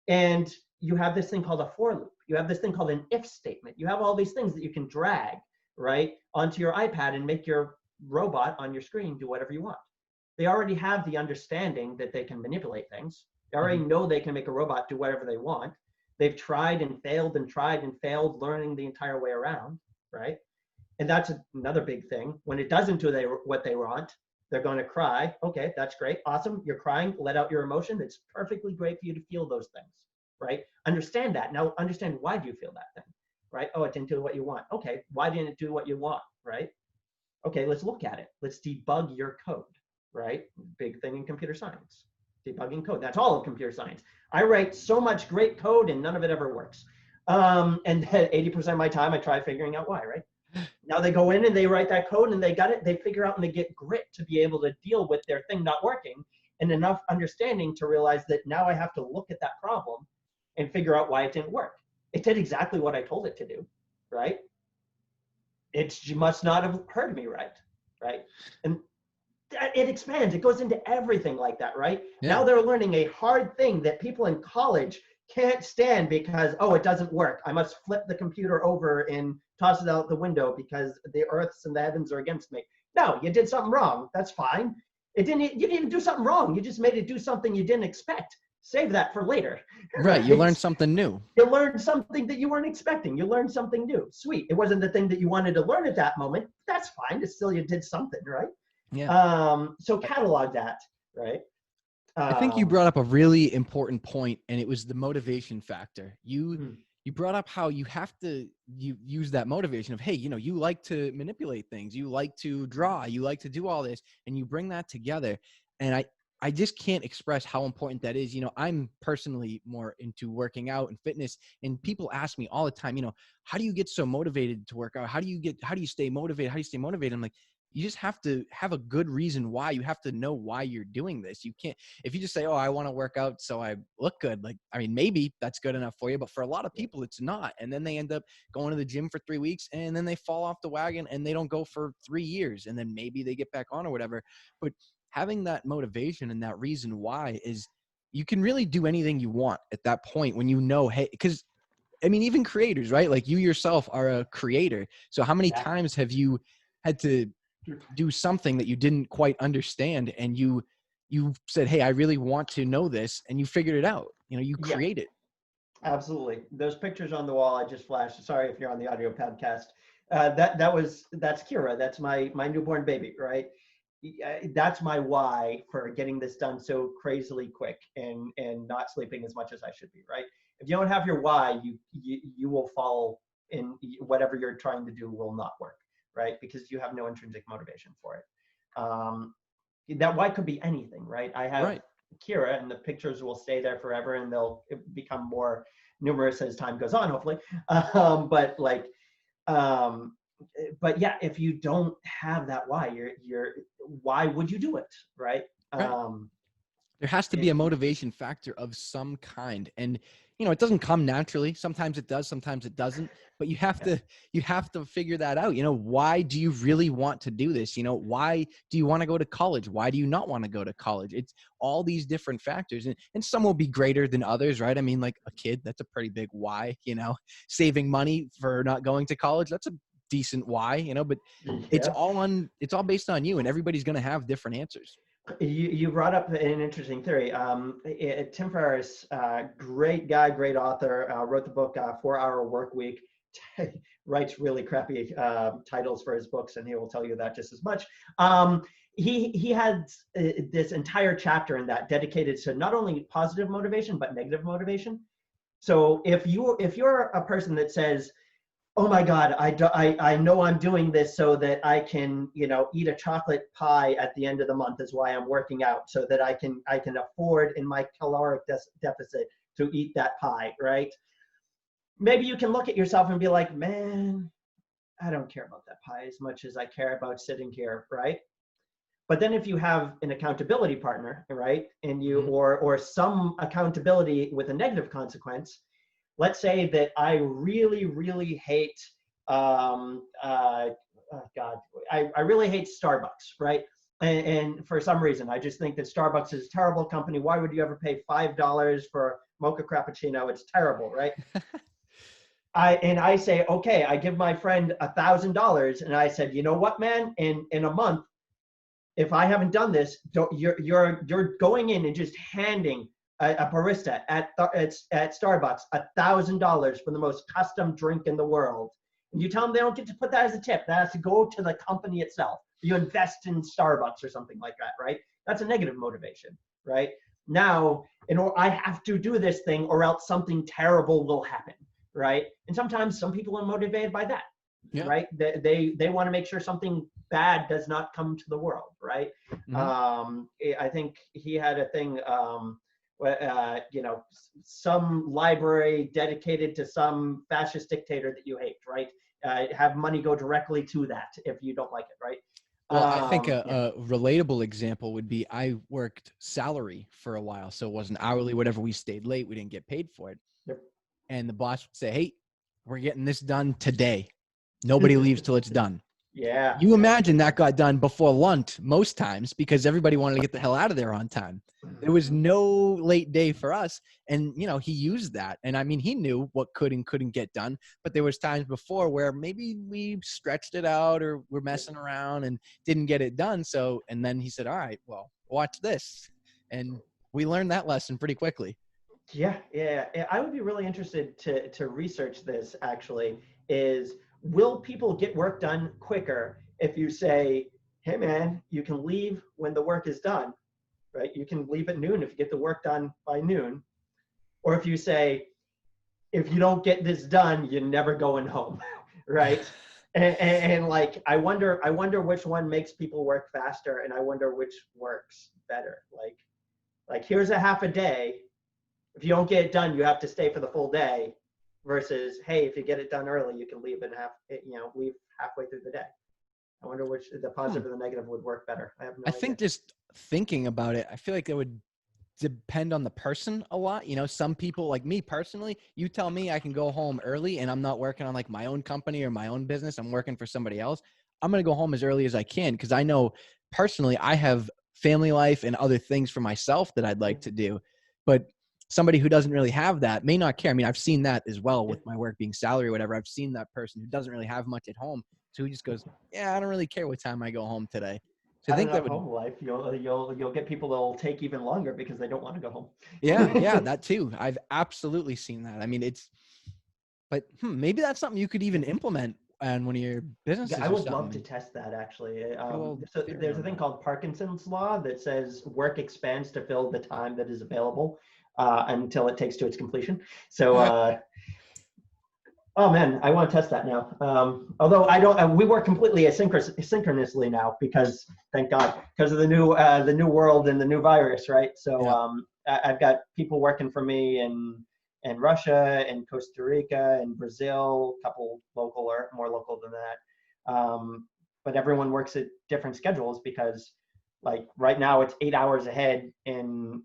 And you have this thing called a for loop. You have this thing called an if statement. You have all these things that you can drag, right, onto your iPad and make your robot on your screen do whatever you want. They already have the understanding that they can manipulate things. They already know they can make a robot do whatever they want. They've tried and failed and tried and failed, learning the entire way around, right? And that's another big thing. When it doesn't do what they want, they're going to cry. Okay, that's great. Awesome. You're crying. Let out your emotion. It's perfectly great for you to feel those things, right? Understand that. Now understand, why do you feel that thing, right? Oh, it didn't do what you want. Okay, why didn't it do what you want, right? Okay, let's look at it. Let's debug your code, right? Big thing in computer science. Debugging code. That's all of computer science. I write so much great code and none of it ever works. And 80% of my time I try figuring out why, right? Now they go in and they write that code and they got it, they figure out and they get grit to be able to deal with their thing not working, and enough understanding to realize that now I have to look at that problem and figure out why it didn't work. It did exactly what I told it to do, right? It must not have heard me right? And it expands. It goes into everything like that, right? Yeah. Now they're learning a hard thing that people in college can't stand because, oh, it doesn't work. I must flip the computer over and toss it out the window because the earths and the heavens are against me. No, you did something wrong. That's fine. You didn't even do something wrong. You just made it do something you didn't expect. Save that for later. Right. You learn something new. You learned something that you weren't expecting. You learned something new. Sweet. It wasn't the thing that you wanted to learn at that moment. That's fine. It's still you did something, right? Yeah. So catalog that, right? I think you brought up a really important point, and it was the motivation factor. You brought up how you use that motivation of, hey, you like to manipulate things, you like to draw, you like to do all this, and you bring that together. And I just can't express how important that is. I'm personally more into working out and fitness, and people ask me all the time, how do you get so motivated to work out? How do you stay motivated? How do you stay motivated? I'm like, you just have to have a good reason why. You have to know why you're doing this. You can't, if you just say, oh, I want to work out so I look good. Like, I mean, maybe that's good enough for you, but for a lot of people, it's not. And then they end up going to the gym for 3 weeks, and then they fall off the wagon and they don't go for 3 years. And then maybe they get back on or whatever. But having that motivation and that reason why is, you can really do anything you want at that point when hey, because I mean, even creators, right? Like, you yourself are a creator. So how many times have you had to do something that you didn't quite understand, and you said, hey, I really want to know this, and you figured it out, you create it. Absolutely. Those pictures on the wall I just flashed, sorry if you're on the audio podcast, that's Kira. That's my newborn baby, right? That's my why for getting this done so crazily quick and not sleeping as much as I should be, right? If you don't have your why, you will fall in, whatever you're trying to do will not work, right? Because you have no intrinsic motivation for it. That why could be anything, right? I have Kira, and the pictures will stay there forever, and they'll become more numerous as time goes on, hopefully. But yeah, if you don't have that why, why would you do it, right? There has to be a motivation factor of some kind. And, it doesn't come naturally. Sometimes it does, sometimes it doesn't, but you have to figure that out. Why do you really want to do this? Why do you want to go to college? Why do you not want to go to college? It's all these different factors, and some will be greater than others, right? I mean, like a kid, that's a pretty big why, saving money for not going to college. That's a decent why, but it's all based on you, and everybody's going to have different answers. You brought up an interesting theory. Tim Ferriss, great guy, great author, wrote the book 4-Hour Work Week. Writes really crappy titles for his books, and he will tell you that just as much. He had this entire chapter in that dedicated to not only positive motivation but negative motivation. So if you're a person that says, oh my God, I know I'm doing this so that I can, eat a chocolate pie at the end of the month is why I'm working out, so that I can afford in my caloric deficit to eat that pie, right? Maybe you can look at yourself and be like, man, I don't care about that pie as much as I care about sitting here, right? But then if you have an accountability partner, right, and you or some accountability with a negative consequence, let's say that I really, really hate, I really hate Starbucks, right? And for some reason, I just think that Starbucks is a terrible company. Why would you ever pay $5 for mocha frappuccino? It's terrible, right? I say, okay, I give my friend $1,000, and I said, you know what, man? In a month, if I haven't done this, you're going in and just handing a barista at Starbucks $1,000 for the most custom drink in the world, and you tell them they don't get to put that as a tip. That has to go to the company itself. You invest in Starbucks or something like that, right? That's a negative motivation, right? Now, I have to do this thing or else something terrible will happen, right? And sometimes some people are motivated by that, right? They want to make sure something bad does not come to the world, right? I think he had a thing, some library dedicated to some fascist dictator that you hate, right? Have money go directly to that if you don't like it, right? Well, I think a relatable example would be, I worked salary for a while, so it wasn't hourly, whatever we stayed late, we didn't get paid for it. and the boss would say, hey, we're getting this done today. Nobody leaves till it's done. Yeah. You imagine that got done before lunch most times because everybody wanted to get the hell out of there on time. There was no late day for us. And, he used that. And I mean, he knew what could and couldn't get done. But there was times before where maybe we stretched it out or we're messing around and didn't get it done. So, and then he said, all right, well, watch this. And we learned that lesson pretty quickly. Yeah. I would be really interested to research this actually is, will people get work done quicker if you say, hey man, you can leave when the work is done, right? You can leave at noon if you get the work done by noon. Or if you say, if you don't get this done, you're never going home, right? And like, I wonder which one makes people work faster, and I wonder which works better. Like here's a half a day. If you don't get it done, you have to stay for the full day. Versus, hey, if you get it done early, you can leave leave halfway through the day. I wonder which the positive or the negative would work better. I have no I idea. think just thinking about it, I feel like it would depend on the person a lot. Some people, like me personally, you tell me I can go home early and I'm not working on like my own company or my own business. I'm working for somebody else. I'm going to go home as early as I can because I know personally I have family life and other things for myself that I'd like to do. But somebody who doesn't really have that may not care. I mean, I've seen that as well with my work being salary or whatever. I've seen that person who doesn't really have much at home. So he just goes, yeah, I don't really care what time I go home today. So I At think that enough would, home life, you'll get people that'll take even longer because they don't want to go home. yeah, that too. I've absolutely seen that. I mean, but maybe that's something you could even implement on one of your I businesses or would love to something. test that actually. Put a little So theory there's a on thing that. called Parkinson's law that says work expands to fill the time that is available until it takes to its completion. So oh man, I want to test that now. Although I don't, we work completely asynchronously now because, thank God, because of the new world and the new virus, right? So Yeah. I've got people working for me in Russia and Costa Rica and Brazil, a couple local or more local than that. But everyone works at different schedules because, like right now, it's 8 hours ahead in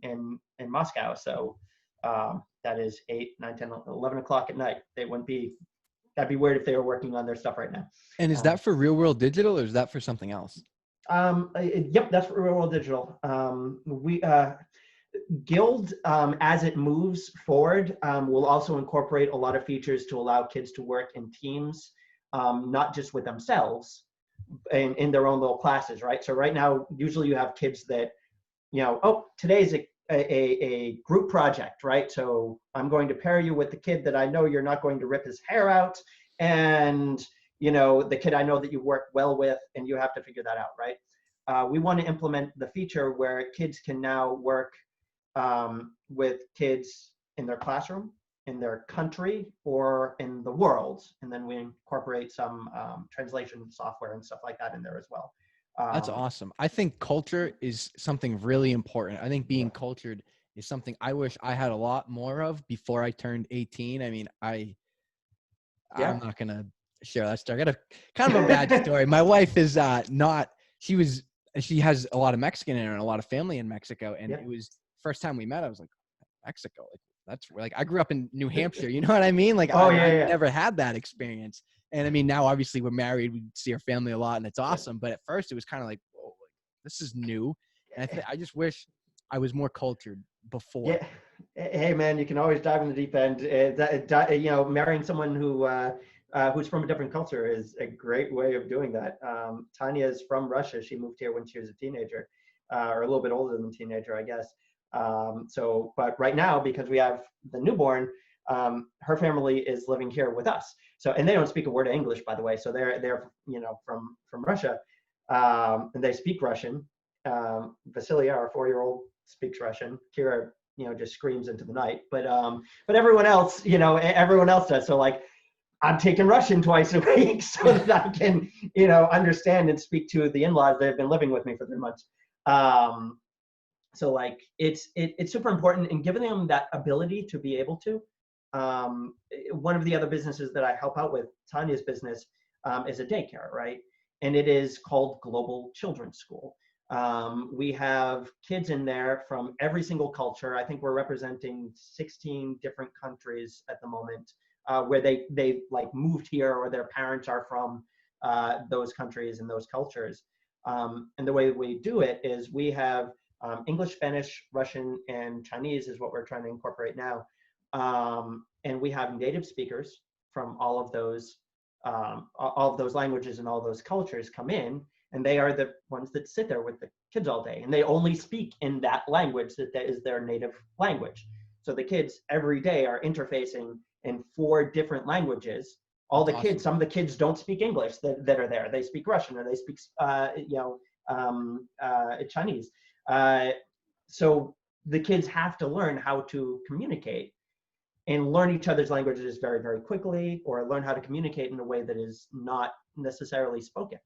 Moscow. So that is 8, 9, 10, 11 o'clock at night. That'd be weird if they were working on their stuff right now. And is that for Real World Digital or is that for something else? Yep, that's for Real World Digital. We Guild, as it moves forward, will also incorporate a lot of features to allow kids to work in teams, not just with themselves, in their own little classes, right? So right now, usually you have kids that, oh, today's a group project, right? So I'm going to pair you with the kid that I know you're not going to rip his hair out, and the kid I know that you work well with, and you have to figure that out, right? We want to implement the feature where kids can now work with kids in their classroom, in their country, or in the world, and then we incorporate some translation software and stuff like that in there as well. That's awesome. I think culture is something really important. I think being cultured is something I wish I had a lot more of before I turned 18. I mean, I'm Yeah. not going to share that story. I got a kind of a bad story. My wife is she has a lot of Mexican in her and a lot of family in Mexico. And it was first time we met, I was like, Mexico, like that's like, I grew up in New Hampshire. You know what I mean? Like Oh, I yeah. never had that experience. And I mean, now obviously we're married, we see our family a lot and it's awesome. But at first it was kind of like, whoa, like, this is new. And I just wish I was more cultured before. Yeah. Hey, man, you can always dive in the deep end. Marrying someone who's from a different culture is a great way of doing that. Tanya is from Russia. She moved here when she was a teenager, or a little bit older than a teenager, I guess. But right now, because we have the newborn, her family is living here with us. So, and they don't speak a word of English, by the way. So they're from Russia, and they speak Russian. Vasilia, our 4-year-old, speaks Russian. Kira, just screams into the night. But everyone else, everyone else does. So like, I'm taking Russian twice a week so that I can, understand and speak to the in-laws that have been living with me for 3 months. So like, it's super important, and giving them that ability to be able to. One of the other businesses that I help out with, Tanya's business, is a daycare, right? And it is called Global Children's School. We have kids in there from every single culture. I think we're representing 16 different countries at the moment, where they like moved here or their parents are from those countries and those cultures. And the way we do it is we have English, Spanish, Russian, and Chinese is what we're trying to incorporate now. And we have native speakers from all of those languages and all those cultures come in, and they are the ones that sit there with the kids all day, and they only speak in that language that is their native language. So the kids every day are interfacing in 4 different languages. All That's the kids, awesome. some of the kids don't speak English that are there. They speak Russian or they speak, Chinese. So the kids have to learn how to communicate and learn each other's languages very, very quickly, or learn how to communicate in a way that is not necessarily spoken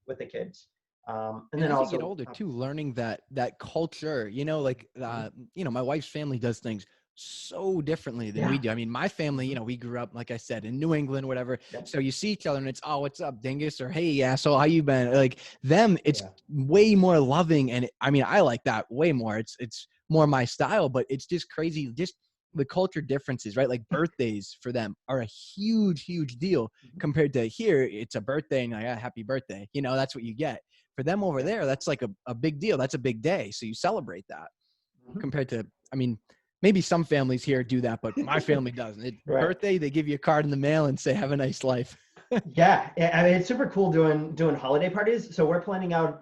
with the kids. And And then as you get also, older too, learning that culture, like my wife's family does things so differently than we yeah, do. I mean, my family, we grew up, like I said, in New England, whatever. yep, So you see each other and it's, oh, what's up, dingus, or hey, asshole, how you been? Like them, it's yeah, way more loving, and I mean, I like that way more. It's more my style, but it's just crazy, just the culture differences, right? Like birthdays for them are a huge, huge deal compared to here. It's a birthday and like, yeah, happy birthday. That's what you get. For them over yeah, there, that's like a big deal. That's a big day. So you celebrate that mhm. compared to, I mean, maybe some families here do that, but my family doesn't. Right. Birthday, they give you a card in the mail and say, have a nice life. Yeah, I mean it's super cool doing holiday parties. So we're planning out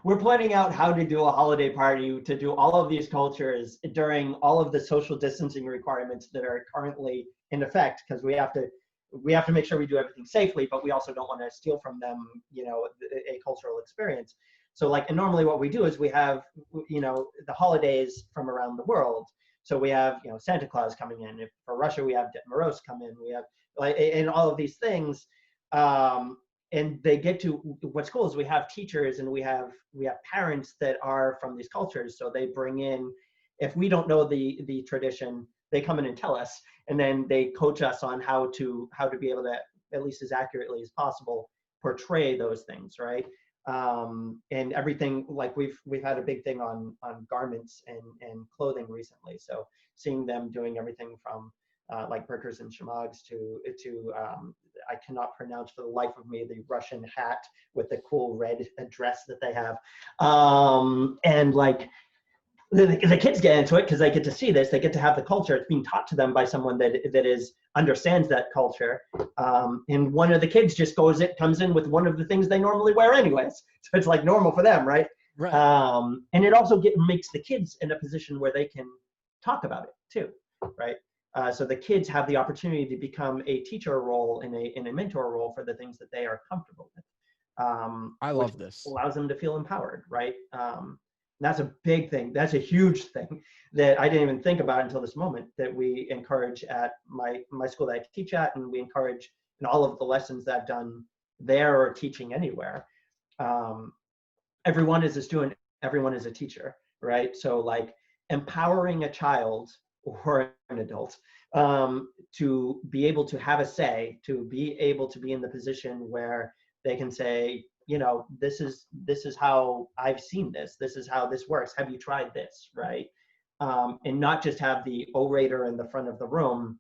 we're planning out how to do a holiday party to do all of these cultures during all of the social distancing requirements that are currently in effect, because we have to make sure we do everything safely, but we also don't want to steal from them, a cultural experience. So like, and normally what we do is we have, the holidays from around the world. So we have, Santa Claus coming in. If for Russia, we have Ded Moroz come in. We have like, and all of these things. And they get to, what's cool is we have teachers and we have parents that are from these cultures. So they bring in, if we don't know the tradition, they come in and tell us, and then they coach us on how to be able to, at least as accurately as possible, portray those things, right? And everything, like we've had a big thing on garments and clothing recently. So seeing them doing everything from like burkers and shamags to I cannot pronounce for the life of me the Russian hat with the cool red dress that they have, and like the kids get into it because they get to see this, they get to have the culture. It's being taught to them by someone that is understands that culture, and one of the kids just comes in with one of the things they normally wear anyways, so it's like normal for them, right? Right. And it also makes the kids in a position where they can talk about it too, right? So the kids have the opportunity to become a teacher role in a mentor role for the things that they are comfortable with, I which love this. allows them to feel empowered, right? That's a big thing. That's a huge thing that I didn't even think about until this moment, that we encourage at my school that I teach at, and we encourage in all of the lessons that I've done there or teaching anywhere. Um, Everyone is a student, everyone is a teacher, right? So like empowering a child or an adult, to be able to have a say, to be able to be in the position where they can say, this is how I've seen this. This is how this works. Have you tried this, right? And not just have the orator in the front of the room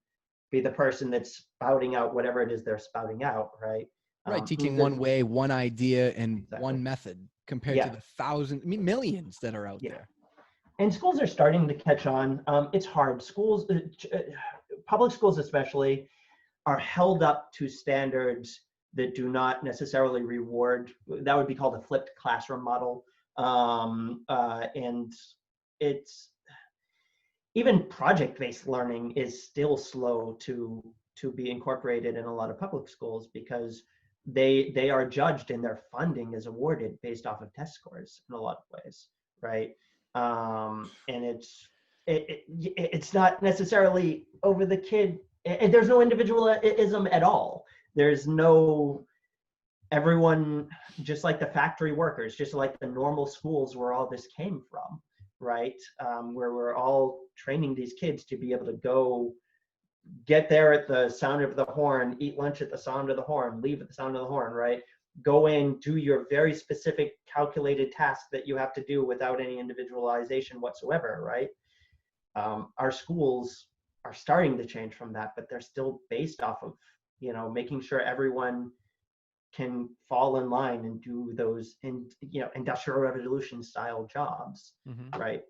be the person that's spouting out whatever it is they're spouting out, right? Right. Teaching Because one way, one idea, and exactly, one method compared to yeah, the thousands, I mean, millions that are out yeah. there. And schools are starting to catch on. It's hard. Public schools especially, are held up to standards that do not necessarily reward. That would be called a flipped classroom model, and it's even project-based learning is still slow to be incorporated in a lot of public schools, because they are judged and their funding is awarded based off of test scores in a lot of ways, right? And it's not necessarily over the kid, and there's no individualism at all. There's no, everyone, just like the factory workers, just like the normal schools where all this came from, right? Where we're all training these kids to be able to go get there at the sound of the horn, eat lunch at the sound of the horn, leave at the sound of the horn, right? go in, do your very specific calculated task that you have to do without any individualization whatsoever, right? Our schools are starting to change from that, but they're still based off of, making sure everyone can fall in line and do those industrial revolution style jobs, Mm-hmm. right?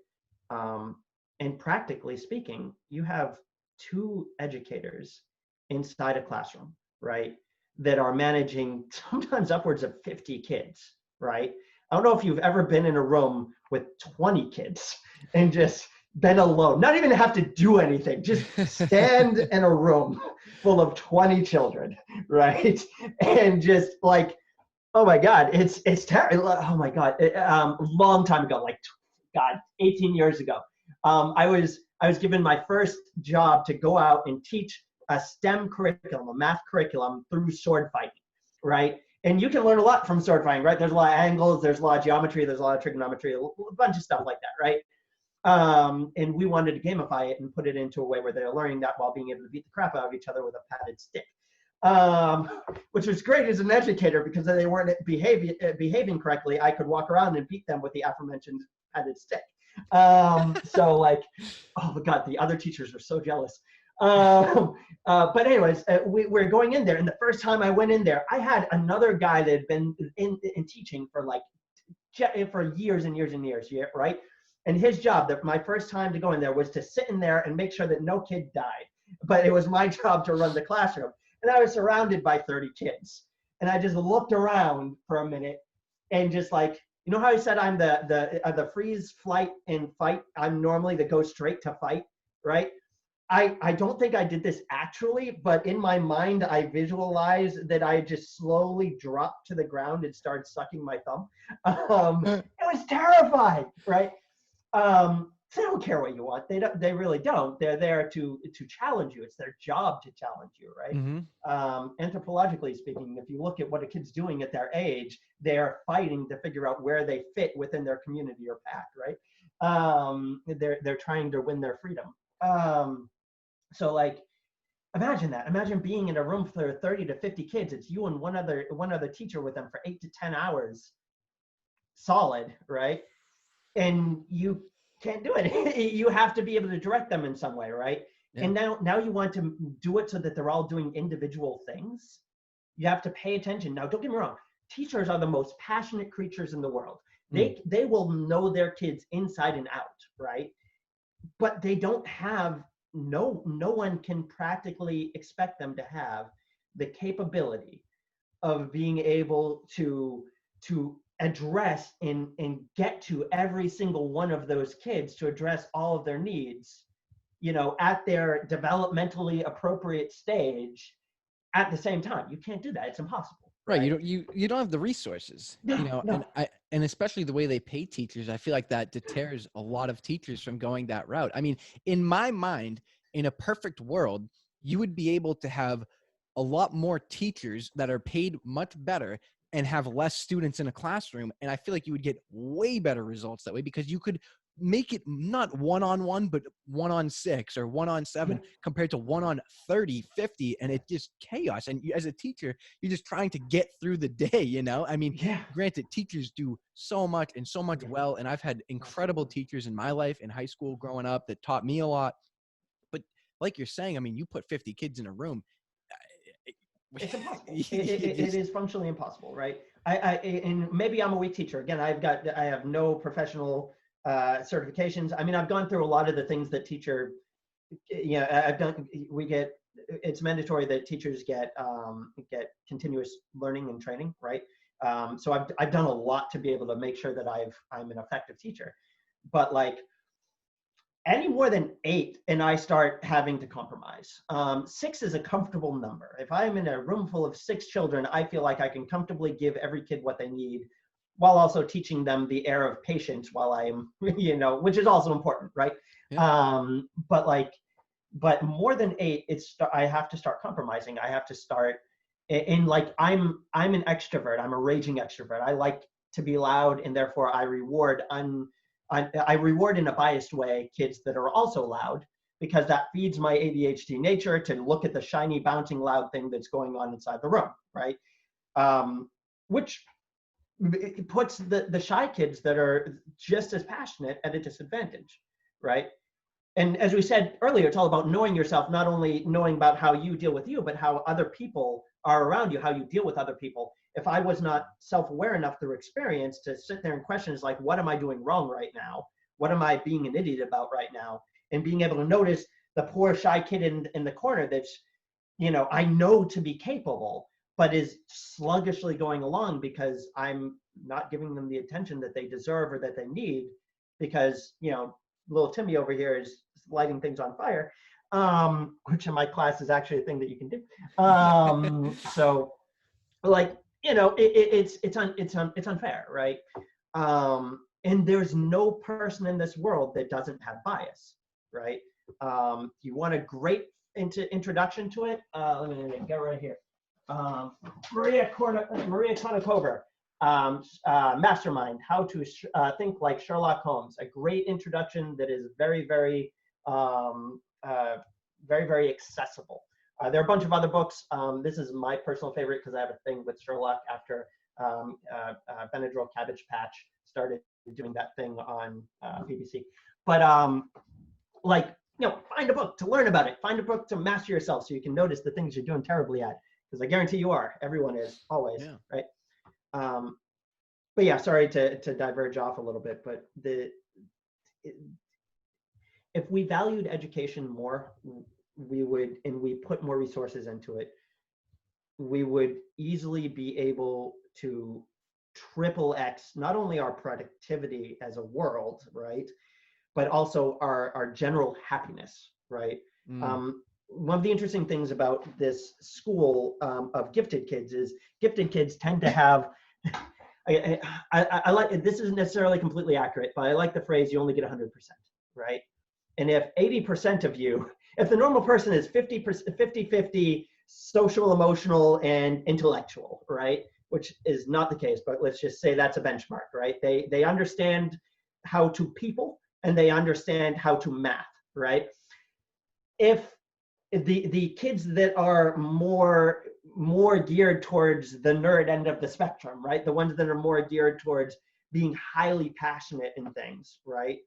And practically speaking, you have two educators inside a classroom, right, that are managing sometimes upwards of 50 kids, right? I don't know if you've ever been in a room with 20 kids and just been alone, not even have to do anything, just stand in a room full of 20 children, right? And just like, oh my God, it's terrible. Oh my God, long time ago, like God, 18 years ago, I was given my first job to go out and teach a STEM curriculum, a math curriculum through sword fighting, right? And you can learn a lot from sword fighting, right? There's a lot of angles, there's a lot of geometry, there's a lot of trigonometry, a bunch of stuff like that, right? And we wanted to gamify it and put it into a way where they're learning that while being able to beat the crap out of each other with a padded stick. Which was great as an educator because they weren't behaving correctly. I could walk around and beat them with the aforementioned padded stick. So like, oh my God, the other teachers were so jealous. But anyways, we're going in there, and the first time I went in there, I had another guy that had been in teaching for like for years and years and years, right? And his job, my first time to go in there, was to sit in there and make sure that no kid died. But it was my job to run the classroom. And I was surrounded by 30 kids. And I just looked around for a minute and just like, you know how I said I'm the freeze, flight, and fight? I'm normally the go straight to fight, right? I don't think I did this actually, but in my mind, I visualized that I just slowly dropped to the ground and started sucking my thumb. It was terrifying, right? They don't care what you want. They really don't. They're there to challenge you. It's their job to challenge you, right? Mm-hmm. Anthropologically speaking, if you look at what a kid's doing at their age, they're fighting to figure out where they fit within their community or pack, right? They're trying to win their freedom. So like, imagine that. Imagine being in a room for 30 to 50 kids. It's you and one other teacher with them for 8 to 10 hours solid, right? And you can't do it. You have to be able to direct them in some way, right? Yeah. And now you want to do it so that they're all doing individual things. You have to pay attention. Now, don't get me wrong. Teachers are the most passionate creatures in the world. They will know their kids inside and out, right? But they don't have, no one can practically expect them to have the capability of being able to address and get to every single one of those kids, to address all of their needs, at their developmentally appropriate stage at the same time. You can't do that. It's impossible. Right. You don't have the resources, No. and especially the way they pay teachers, I feel like that deters a lot of teachers from going that route. I mean, in my mind, in a perfect world, you would be able to have a lot more teachers that are paid much better and have less students in a classroom. And I feel like you would get way better results that way, because you could make it not 1-on-1, but 1-on-6 or 1-on-7 compared to 1-on-30, 50. And it's just chaos. And as a teacher, you're just trying to get through the day, I mean, granted, teachers do so much and so much well. And I've had incredible teachers in my life in high school growing up that taught me a lot. But like you're saying, I mean, you put 50 kids in a room. It's impossible. It is functionally impossible, right? And maybe I'm a weak teacher. Again, I have no professional certifications. I mean, I've gone through a lot of the things that I've done. It's mandatory that teachers get continuous learning and training, right? So I've done a lot to be able to make sure that I'm an effective teacher. But like, any more than 8 and I start having to compromise. 6 is a comfortable number. If I'm in a room full of 6 children, I feel like I can comfortably give every kid what they need, while also teaching them the air of patience while I'm, which is also important, right? Yeah. But more than 8, I have to start compromising. I have to start, and like, I'm an extrovert. I'm a raging extrovert. I like to be loud, and therefore I reward I reward in a biased way kids that are also loud, because that feeds my ADHD nature to look at the shiny, bouncing, loud thing that's going on inside the room, right? which it puts the shy kids that are just as passionate at a disadvantage, right? And as we said earlier, it's all about knowing yourself, not only knowing about how you deal with you, but how other people are around you, how you deal with other people. If I was not self-aware enough through experience to sit there and question is like, what am I doing wrong right now? What am I being an idiot about right now? And being able to notice the poor shy kid in the corner that's, I know to be capable, but is sluggishly going along because I'm not giving them the attention that they deserve or that they need, because, little Timmy over here is lighting things on fire, which in my class is actually a thing that you can do. So like, it's unfair, right? And there's no person in this world that doesn't have bias, right? You want a great introduction to it? Let me get right here. Maria Konnikova, Mastermind, How to Think Like Sherlock Holmes. A great introduction that is very, very, very, very accessible. There are a bunch of other books. This is my personal favorite because I have a thing with Sherlock after Benadryl Cabbage Patch started doing that thing on BBC. But find a book to learn about it. Find a book to master yourself so you can notice the things you're doing terribly at. Because I guarantee you are. Everyone is, always, yeah. Right? But yeah, sorry to diverge off a little bit, but if we valued education more, we would, and we put more resources into it, we would easily be able to triple X not only our productivity as a world, right, but also our general happiness, right? One of the interesting things about this school of gifted kids is gifted kids tend to have, I like, this isn't necessarily completely accurate, but I like the phrase, you only get 100%, right? And if 80% of you, if the normal person is 50-50 social, emotional, and intellectual, right? Which is not the case, but let's just say that's a benchmark, right? They understand how to people and they understand how to math, right? If the kids that are more geared towards the nerd end of the spectrum, right? The ones that are more geared towards being highly passionate in things, right?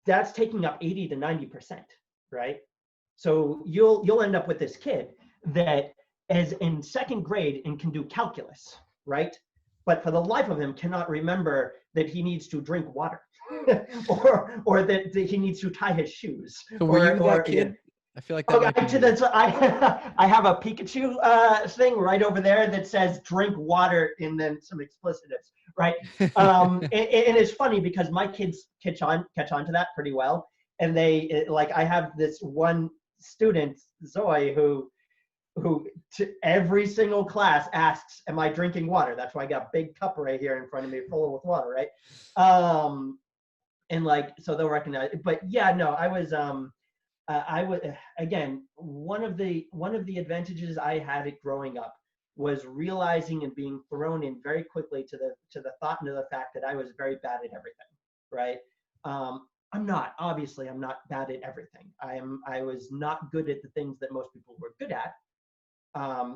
That's taking up 80 to 90%, right? So you'll end up with this kid that is in second grade and can do calculus, right? But for the life of him cannot remember that he needs to drink water or that he needs to tie his shoes. So were you that kid? I feel like that might be I have a Pikachu thing right over there that says drink water and then some explicitives, right? And it's funny because my kids catch on to that pretty well. And I have this one student, Zoe, who to every single class asks, am I drinking water? That's why I got a big cup right here in front of me full with water, right? And so they'll recognize it. But yeah, no, I would, again, one of the advantages I had at growing up was realizing and being thrown in very quickly to the thought and to the fact that I was very bad at everything, right? I'm not bad at everything. I was not good at the things that most people were good at. I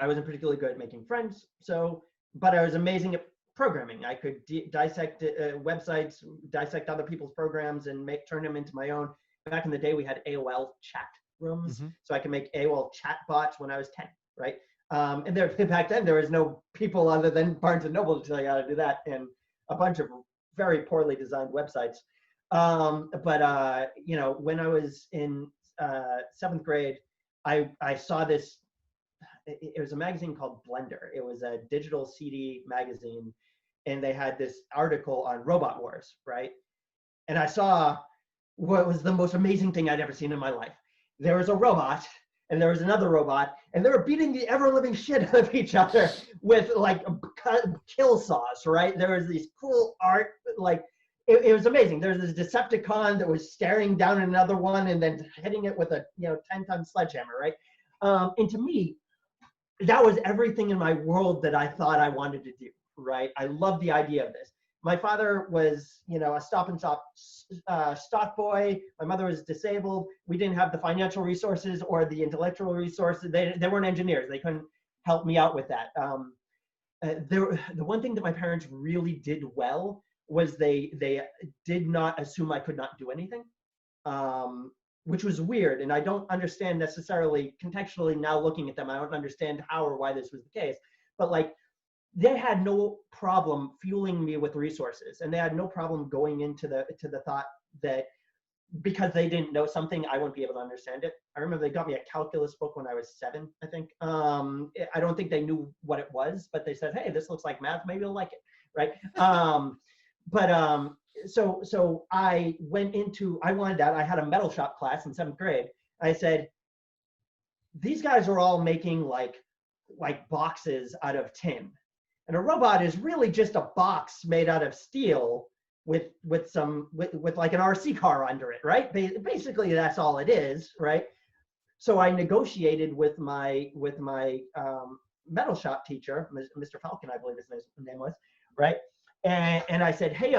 wasn't particularly good at making friends. But I was amazing at programming. I could dissect websites, dissect other people's programs, and turn them into my own. Back in the day, we had AOL chat rooms, so I could make AOL chat bots when I was 10, right? And back then, there was no people other than Barnes and Noble to tell you how to do that, and a bunch of very poorly designed websites. When I was in 7th grade, I saw this. It was a magazine called Blender. It was a digital CD magazine, and they had this article on Robot Wars, right? And I saw what was the most amazing thing I'd ever seen in my life. There was a robot, and there was another robot, and they were beating the ever-living shit out of each other with kill saws, right? There was these cool art, it was amazing. There was this Decepticon that was staring down at another one and then hitting it with a 10-ton sledgehammer, right? And to me, that was everything in my world that I thought I wanted to do, right? I love the idea of this. My father was, a Stop and Shop stock boy. My mother was disabled. We didn't have the financial resources or the intellectual resources. They weren't engineers. They couldn't help me out with that. The one thing that my parents really did well was they did not assume I could not do anything, which was weird. And I don't understand necessarily contextually now looking at them. I don't understand how or why this was the case. But like, they had no problem fueling me with resources, and they had no problem going into the thought that because they didn't know something, I wouldn't be able to understand it. I remember they got me a calculus book when I was 7, I think. I don't think they knew what it was, but they said, hey, this looks like math, maybe you'll like it, right? So I wanted that. I had a metal shop class in 7th grade. I said, these guys are all making like boxes out of tin. And a robot is really just a box made out of steel with like an RC car under it, right? Basically, that's all it is, right? So I negotiated with my metal shop teacher, Mr. Falcon, I believe his name was, right? And I said, hey,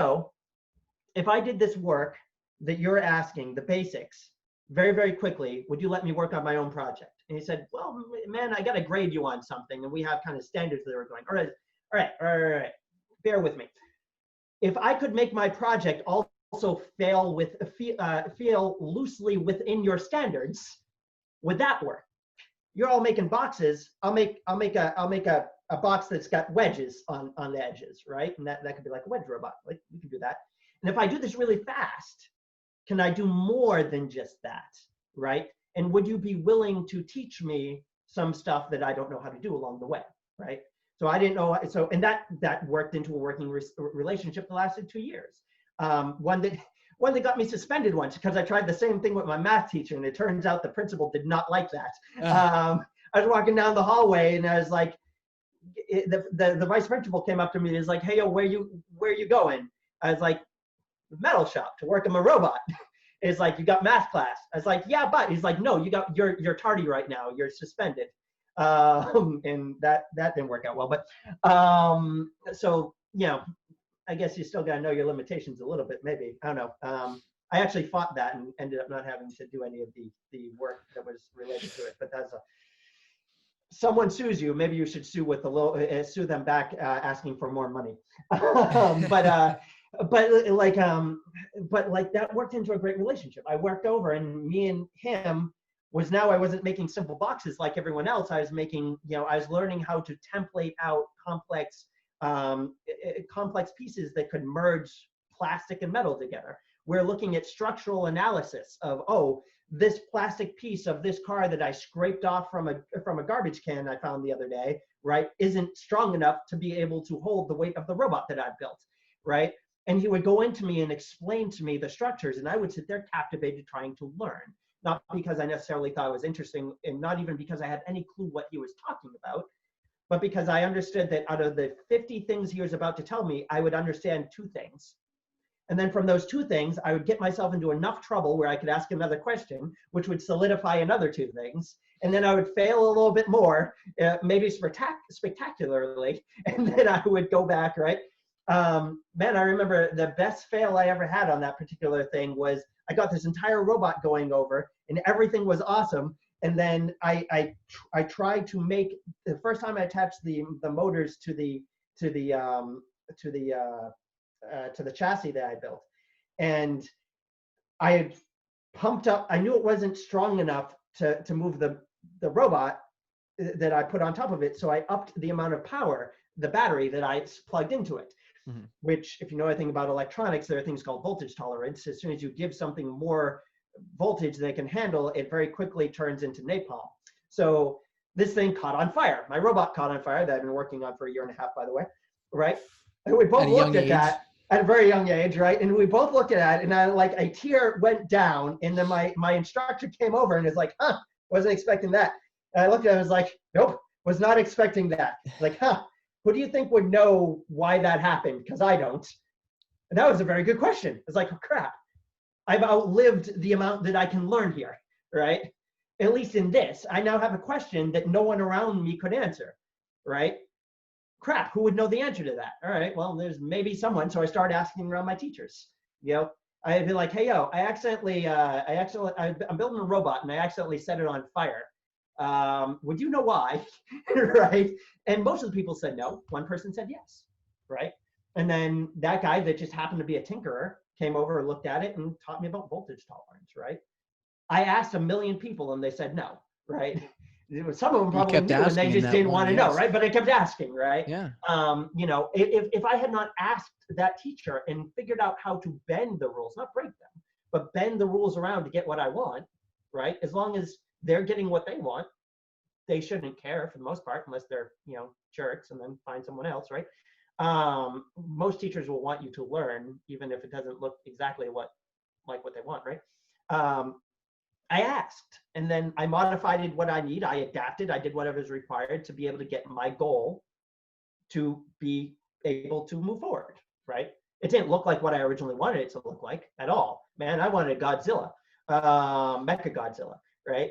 if I did this work that you're asking, the basics, very, very quickly, would you let me work on my own project? And he said, well, man, I got to grade you on something. And we have kind of standards that we're going, all right, bear with me. If I could make my project also feel loosely within your standards, would that work? You're all making boxes. I'll make a box that's got wedges on the edges, right? And that could be like a wedge robot. Like, we can do that. And if I do this really fast, can I do more than just that, right? And would you be willing to teach me some stuff that I don't know how to do along the way, right? So I didn't know. So, and that worked into a working relationship that lasted 2 years. One that got me suspended once because I tried the same thing with my math teacher, and it turns out the principal did not like that. I was walking down the hallway, and I was like, the vice principal came up to me and was like, hey, where you going? I was like, the metal shop to work on my robot. It's like, you got math class. I was like, yeah, but he's like, no, you're tardy right now. You're suspended. And that didn't work out well. But so, I guess you still got to know your limitations a little bit, maybe. I don't know. I actually fought that and ended up not having to do any of the work that was related to it. But someone sues you, maybe you should sue sue them back, asking for more money. But that worked into a great relationship. I worked over, and me and him I wasn't making simple boxes like everyone else. I was making, I was learning how to template out complex pieces that could merge plastic and metal together. We're looking at structural analysis of, this plastic piece of this car that I scraped off from a garbage can I found the other day, right, isn't strong enough to be able to hold the weight of the robot that I've built, right? And he would go into me and explain to me the structures, and I would sit there captivated trying to learn. Not because I necessarily thought it was interesting, and not even because I had any clue what he was talking about, but because I understood that out of the 50 things he was about to tell me, I would understand 2 things. And then from those 2 things, I would get myself into enough trouble where I could ask another question, which would solidify another 2 things. And then I would fail a little bit more, maybe spectacularly, and then I would go back, right? Man, I remember the best fail I ever had on that particular thing was I got this entire robot going over, and everything was awesome. And then I tried to make, the first time I attached the motors to the chassis that I built, and I had pumped up. I knew it wasn't strong enough to move the robot that I put on top of it, so I upped the amount of power, the battery that I plugged into it. Mm-hmm. Which, if you know anything about electronics, there are things called voltage tolerance. As soon as you give something more voltage than it can handle, it very quickly turns into napalm. So this thing caught on fire. My robot caught on fire that I've been working on for 1.5 years, by the way, right? And we both looked at that at a very young age, right? And we both looked at that, and a tear went down, and then my instructor came over and is like, wasn't expecting that. And I looked at him and was like, nope, was not expecting that. Like, who do you think would know why that happened? Because I don't. And that was a very good question. It's like, oh, crap. I've outlived the amount that I can learn here, right? At least in this. I now have a question that no one around me could answer, right? crap, who would know the answer to that? All right, well, there's maybe someone. So I started asking around my teachers. You know, I'd be like, hey, yo, I'm building a robot and I accidentally set it on fire. Would you know why? Right? And most of the people said no. One person said yes. Right? And then that guy that just happened to be a tinkerer came over and looked at it and taught me about voltage tolerance. Right? I asked a million people and they said no. Right? Some of them You probably kept knew and they asking and just that didn't one want to know, yes. right? But I kept asking, right? Yeah. You know, if I had not asked that teacher and figured out how to bend the rules, not break them, but bend the rules around to get what I want, right? As long as they're getting what they want, they shouldn't care for the most part, unless they're, you know, jerks, and then find someone else, right? Most teachers will want you to learn, even if it doesn't look exactly what they want, right? I asked, and then I modified what I need. I adapted. I did whatever is required to be able to get my goal to be able to move forward, right? It didn't look like what I originally wanted it to look like at all. Man, I wanted Godzilla, Mecha Godzilla, right?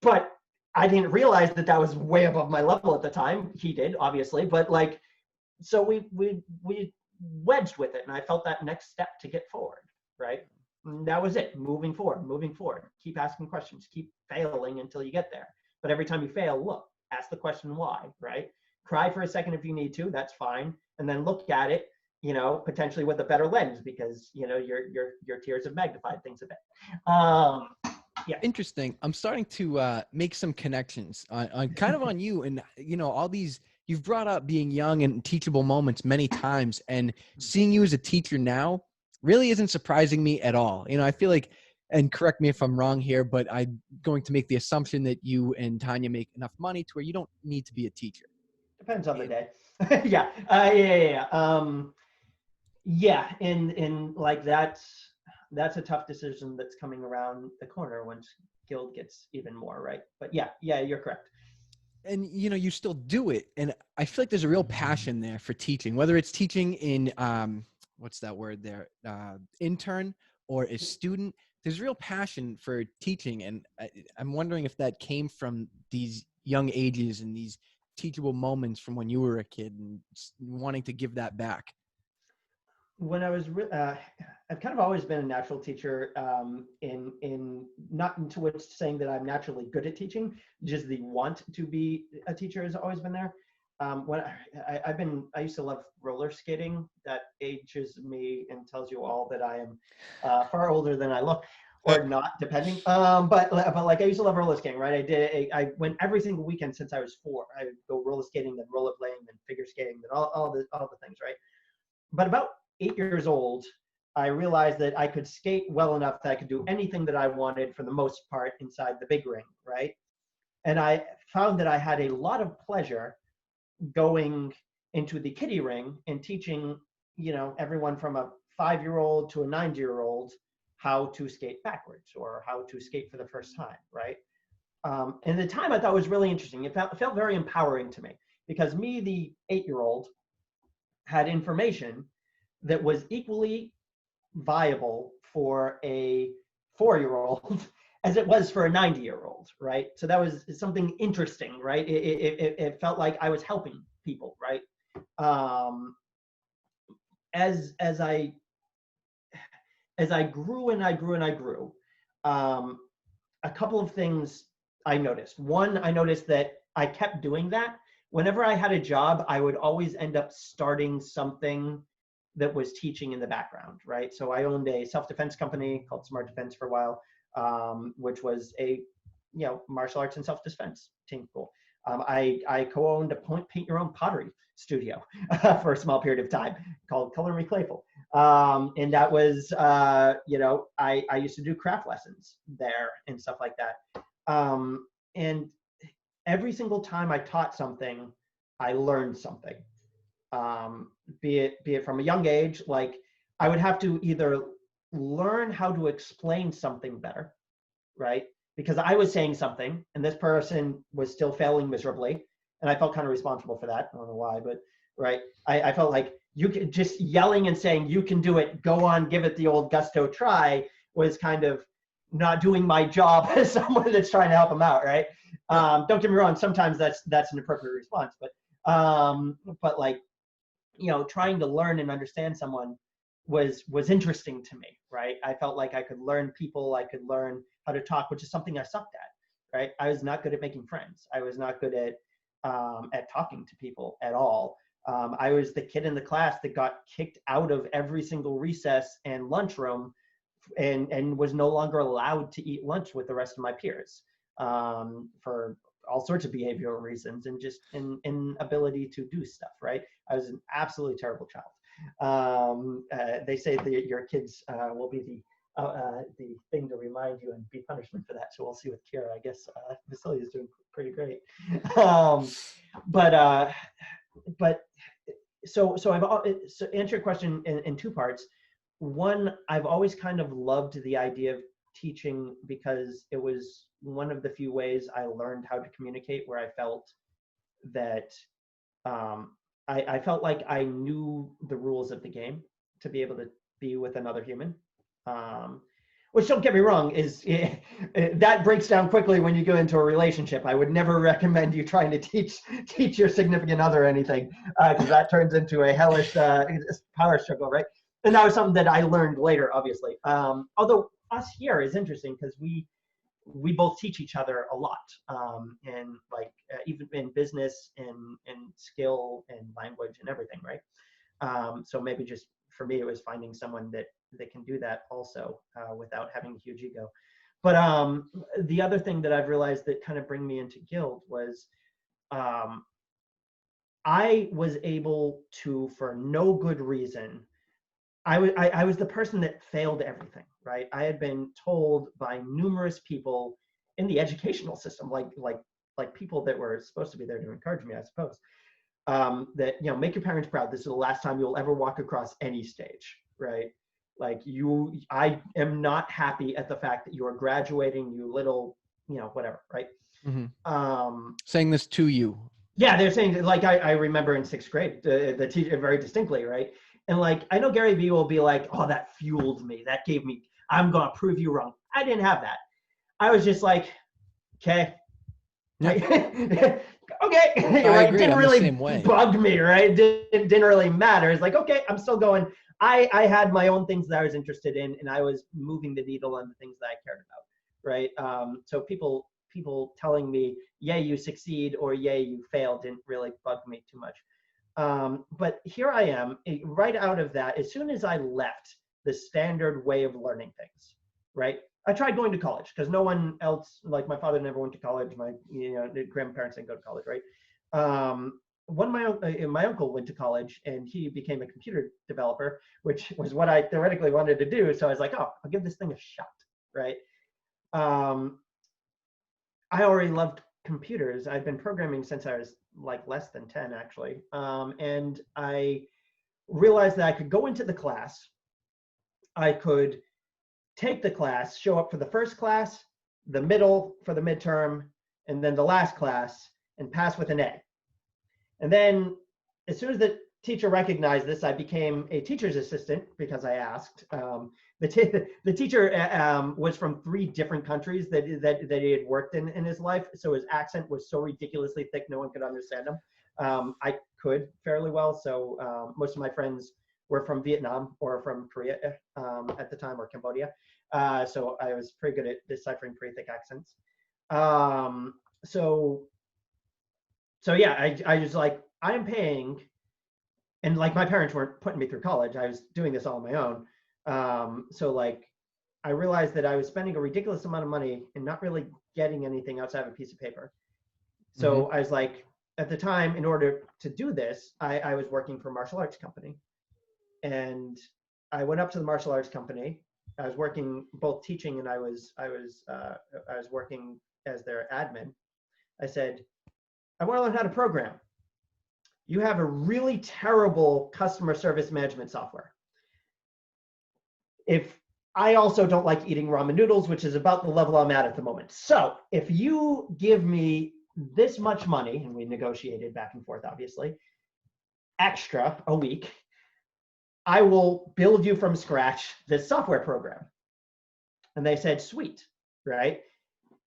But I didn't realize that that was way above my level at the time. He did, obviously, but like, so we wedged with it, and I felt that next step to get forward, right? And that was it. Moving forward. Keep asking questions. Keep failing until you get there. But every time you fail, look, ask the question why, right? Cry for a second if you need to. That's fine. And then look at it, you know, potentially with a better lens, because you know your tears have magnified things a bit. Yeah. Interesting. I'm starting to make some connections on kind of on you, and you know, all these you've brought up being young and teachable moments many times, and seeing you as a teacher now really isn't surprising me at all. You know, I feel like, and correct me if I'm wrong here, but I'm going to make the assumption that you and Tanya make enough money to where you don't need to be a teacher. Depends on the And day. Yeah. Yeah. And like that's a tough decision that's coming around the corner once Guild gets even more, right? But yeah, you're correct. you know, you still do it, and I feel like there's a real passion there for teaching, whether it's teaching in what's that word there, intern, or a student. There's real passion for teaching, and I'm wondering if that came from these young ages and these teachable moments from when you were a kid and wanting to give that back. When I was, I've kind of always been a natural teacher, in not into which saying that I'm naturally good at teaching, just the want to be a teacher has always been there. When I used to love roller skating. That ages me and tells you all that I am far older than I look, or not, depending. But like I used to love roller skating, right? I went every single weekend since I was 4. I would go roller skating, then rollerblading, then figure skating, then all the things, right? But about 8 years old, I realized that I could skate well enough that I could do anything that I wanted for the most part inside the big ring, right? And I found that I had a lot of pleasure going into the kiddie ring and teaching, you know, everyone from a 5-year-old to a 90-year-old how to skate backwards or how to skate for the first time, right? And at the time I thought was really interesting. It felt very empowering to me, because me, the 8-year-old, had information that was equally viable for a 4-year-old as it was for a 90-year-old, right? So that was something interesting, right? It felt like I was helping people, right? As I grew and I grew, a couple of things I noticed. One, I noticed that I kept doing that. Whenever I had a job, I would always end up starting something that was teaching in the background, right? So I owned a self-defense company called Smart Defense for a while, which was a, you know, martial arts and self-defense team school. I co-owned a paint your own pottery studio for a small period of time called Color Me Playful. And that was, you know, I used to do craft lessons there and stuff like that. And every single time I taught something, I learned something. Be it from a young age, like I would have to either learn how to explain something better, right? Because I was saying something and this person was still failing miserably, and I felt kind of responsible for that. I don't know why, but right, I felt like you could just yelling and saying you can do it, go on, give it the old gusto try, was kind of not doing my job as someone that's trying to help them out, right? Don't get me wrong, sometimes that's an appropriate response, but But like, trying to learn and understand someone was interesting to me, right? I felt like I could learn people, I could learn how to talk, which is something I sucked at, right? I was not good at making friends. I was not good at talking to people at all. I was the kid in the class that got kicked out of every single recess and lunchroom, and was no longer allowed to eat lunch with the rest of my peers, for all sorts of behavioral reasons and just inability to do stuff, right? I was an absolutely terrible child. They say that your kids will be the thing to remind you and be punishment for that. So we'll see with Kira. I guess Vasily is doing pretty great. But but so answer your question in two parts. One, I've always kind of loved the idea of teaching because it was one of the few ways I learned how to communicate, where I felt that I felt like I knew the rules of the game to be able to be with another human. Which, don't get me wrong, is that breaks down quickly when you go into a relationship. I would never recommend you trying to teach your significant other anything, because that turns into a hellish power struggle, right? And that was something that I learned later, obviously. Although us here is interesting because we both teach each other a lot, and like even in business and skill and language and everything, right? So maybe just for me, it was finding someone that can do that also, without having a huge ego. But the other thing that I've realized that kind of bring me into guild was, I was able to, for no good reason, I was the person that failed everything, right? I had been told by numerous people in the educational system, like people that were supposed to be there to encourage me, I suppose, that, make your parents proud. This is the last time you'll ever walk across any stage, right? Like I am not happy at the fact that you are graduating, you little, whatever, right? Mm-hmm. Saying this to you. Yeah, they're saying, like, I remember in sixth grade, the teacher very distinctly, right? And like, I know Gary Vee will be like, oh, that fueled me. That gave me, I'm going to prove you wrong. I didn't have that. I was just like, okay. Yeah. Okay. I agree. Didn't I'm really the same way. bug me, right? Didn't really matter. It's like, okay, I'm still going. I had my own things that I was interested in, and I was moving the needle on the things that I cared about, right? So people telling me, yay, you succeed, or yay, you fail, didn't really bug me too much. But here I am, right out of that, as soon as I left the standard way of learning things, right? I tried going to college because no one else, like my father never went to college. My grandparents didn't go to college, right? My uncle went to college and he became a computer developer, which was what I theoretically wanted to do. So I was like, oh, I'll give this thing a shot, right? I already loved computers. I've been programming since I was like less than 10, actually. And I realized that I could go into the class, I could take the class, show up for the first class, the middle for the midterm, and then the last class, and pass with an A. And then as soon as the teacher recognized this, I became a teacher's assistant because I asked. The teacher was from 3 different countries that he had worked in his life, so his accent was so ridiculously thick no one could understand him. I could fairly well, so most of my friends were from Vietnam or from Korea at the time, or Cambodia. So I was pretty good at deciphering pretty thick accents. So yeah, I was like, I'm paying, and like my parents weren't putting me through college. I was doing this all on my own. So like, I realized that I was spending a ridiculous amount of money and not really getting anything outside of a piece of paper. So I was like, at the time, in order to do this, I was working for a martial arts company. And I went up to the martial arts company. I was working both teaching and I was working as their admin. I said, I want to learn how to program. You have a really terrible customer service management software. If I also don't like eating ramen noodles, which is about the level I'm at the moment. So if you give me this much money, and we negotiated back and forth, obviously, extra a week, I will build you from scratch this software program. And they said, sweet, right?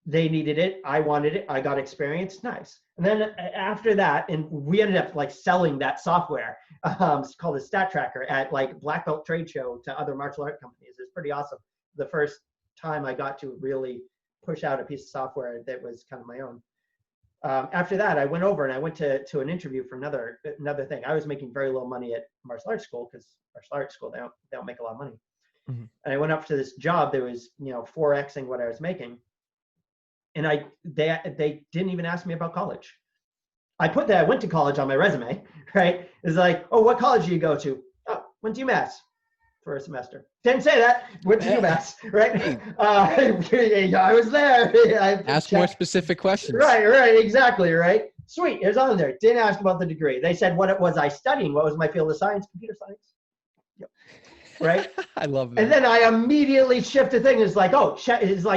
They needed it. I wanted it. I got experience. Nice. And then after that, and we ended up like selling that software, it's called a stat tracker at like Black Belt trade show to other martial art companies. It's pretty awesome. The first time I got to really push out a piece of software that was kind of my own. After that, I went over and I went to an interview for another thing. I was making very little money at martial arts school because martial arts school, they don't make a lot of money. Mm-hmm. And I went up to this job that was, 4xing what I was making. And they didn't even ask me about college. I put that I went to college on my resume, right? It's like, oh, what college do you go to? Oh, went to UMass for a semester. Didn't say that. Went to UMass, right? I was there. Ask more specific questions. Right, exactly, right? Sweet, it was on there. Didn't ask about the degree. They said, what was I studying? What was my field of science? Computer science. Yep. Right? I love that. And then I immediately shifted thing. It's like,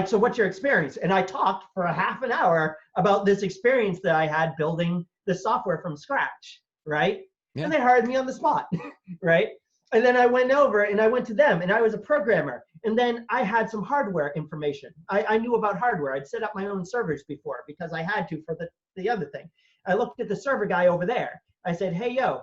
so what's your experience? And I talked for a half an hour about this experience that I had building the software from scratch, right? Yeah. And they hired me on the spot, right? And then I went over and I went to them and I was a programmer. And then I had some hardware information. I knew about hardware. I'd set up my own servers before because I had to for the other thing. I looked at the server guy over there. I said, hey, yo,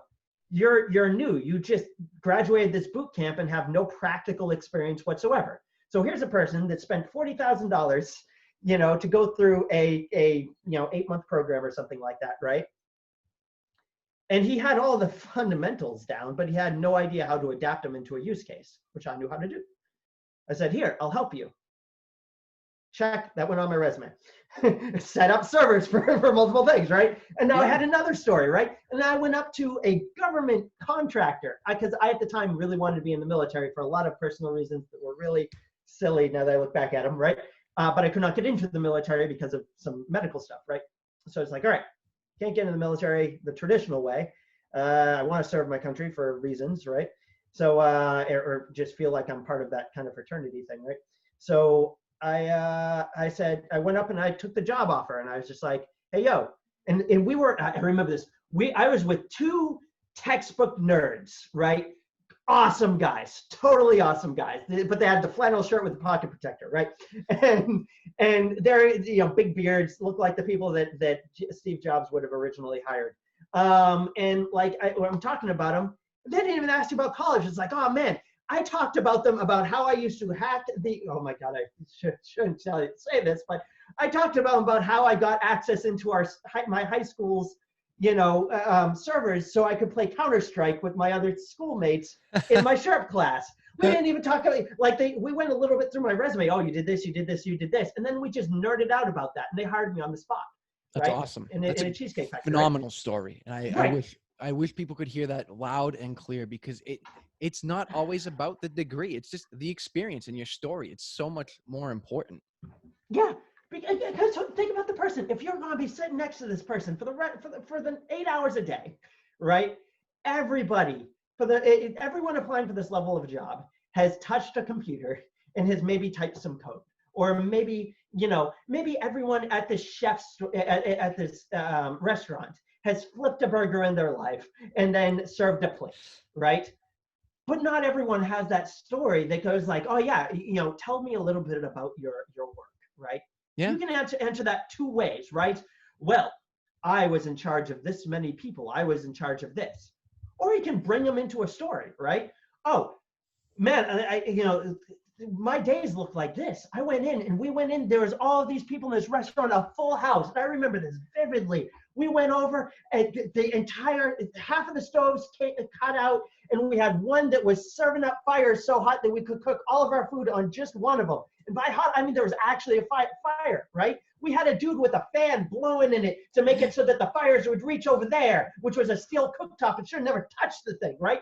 you're new. You just graduated this boot camp and have no practical experience whatsoever. So here's a person that spent $40,000, to go through a 8-month program or something like that, right? And he had all the fundamentals down, but he had no idea how to adapt them into a use case, which I knew how to do. I said, here, I'll help you. Check, that went on my resume. Set up servers for multiple things, right? And now I had another story, right? And then I went up to a government contractor because I, at the time, really wanted to be in the military for a lot of personal reasons that were really silly now that I look back at them, right? But I could not get into the military because of some medical stuff, right? So it's like, all right, can't get into the military the traditional way. I want to serve my country for reasons, right? So, or just feel like I'm part of that kind of fraternity thing, right? So I said, I went up and I took the job offer and I was just like, hey, yo. And we were, I remember this, I was with 2 textbook nerds, right? Awesome guys, totally awesome guys. But they had the flannel shirt with the pocket protector, right? And they're, big beards, look like the people that Steve Jobs would have originally hired. And like, when I'm talking about them, they didn't even ask you about college. It's like, oh man, I talked about them about how I used to hack oh my God, I shouldn't say this, but I talked about how I got access into my high school's, servers so I could play Counter-Strike with my other schoolmates in my Sharp class. We didn't even talk about, we went a little bit through my resume. Oh, you did this, you did this, you did this. And then we just nerded out about that and they hired me on the spot. That's right? awesome. In That's a Cheesecake Factory. Phenomenal story. And I wish people could hear that loud and clear because it's not always about the degree. It's just the experience and your story. It's so much more important. Yeah. Because think about the person. If you're going to be sitting next to this person for the 8 hours a day, right? Everybody, everyone applying for this level of a job has touched a computer and has maybe typed some code. Or maybe, maybe everyone at this at this restaurant has flipped a burger in their life and then served a plate, right? But not everyone has that story that goes like, oh yeah, tell me a little bit about your work, right? Yeah. You can answer that 2 ways, right? Well, I was in charge of this many people. I was in charge of this. Or you can bring them into a story, right? Oh, man, my days look like this. I went in and we went in, there was all of these people in this restaurant, a full house. And I remember this vividly. We went over and the entire, half of the stoves cut out and we had one that was serving up fire so hot that we could cook all of our food on just one of them. And by hot, I mean, there was actually a fire, right? We had a dude with a fan blowing in it to make it so that the fires would reach over there, which was a steel cooktop. It should have never touched the thing, right?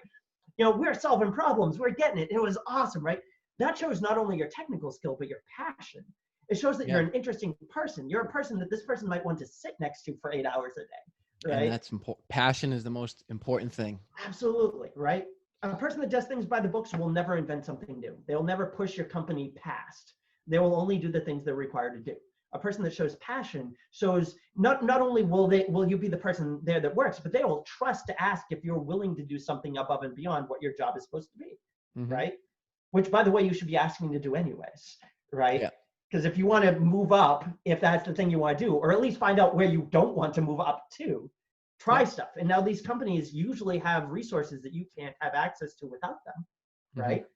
We're solving problems. We're getting it. It was awesome, right? That shows not only your technical skill, but your passion. It shows that you're an interesting person. You're a person that this person might want to sit next to for 8 hours a day, right? And that's important. Passion is the most important thing. Absolutely, right? A person that does things by the books will never invent something new. They'll never push your company past. They will only do the things they're required to do. A person that shows passion shows not only will you be the person there that works, but they will trust to ask if you're willing to do something above and beyond what your job is supposed to be, right? Which, by the way, you should be asking to do anyways, right? Yeah. Because if you want to move up, if that's the thing you want to do, or at least find out where you don't want to move up to, try Yeah. stuff. And now these companies usually have resources that you can't have access to without them, Mm-hmm. right?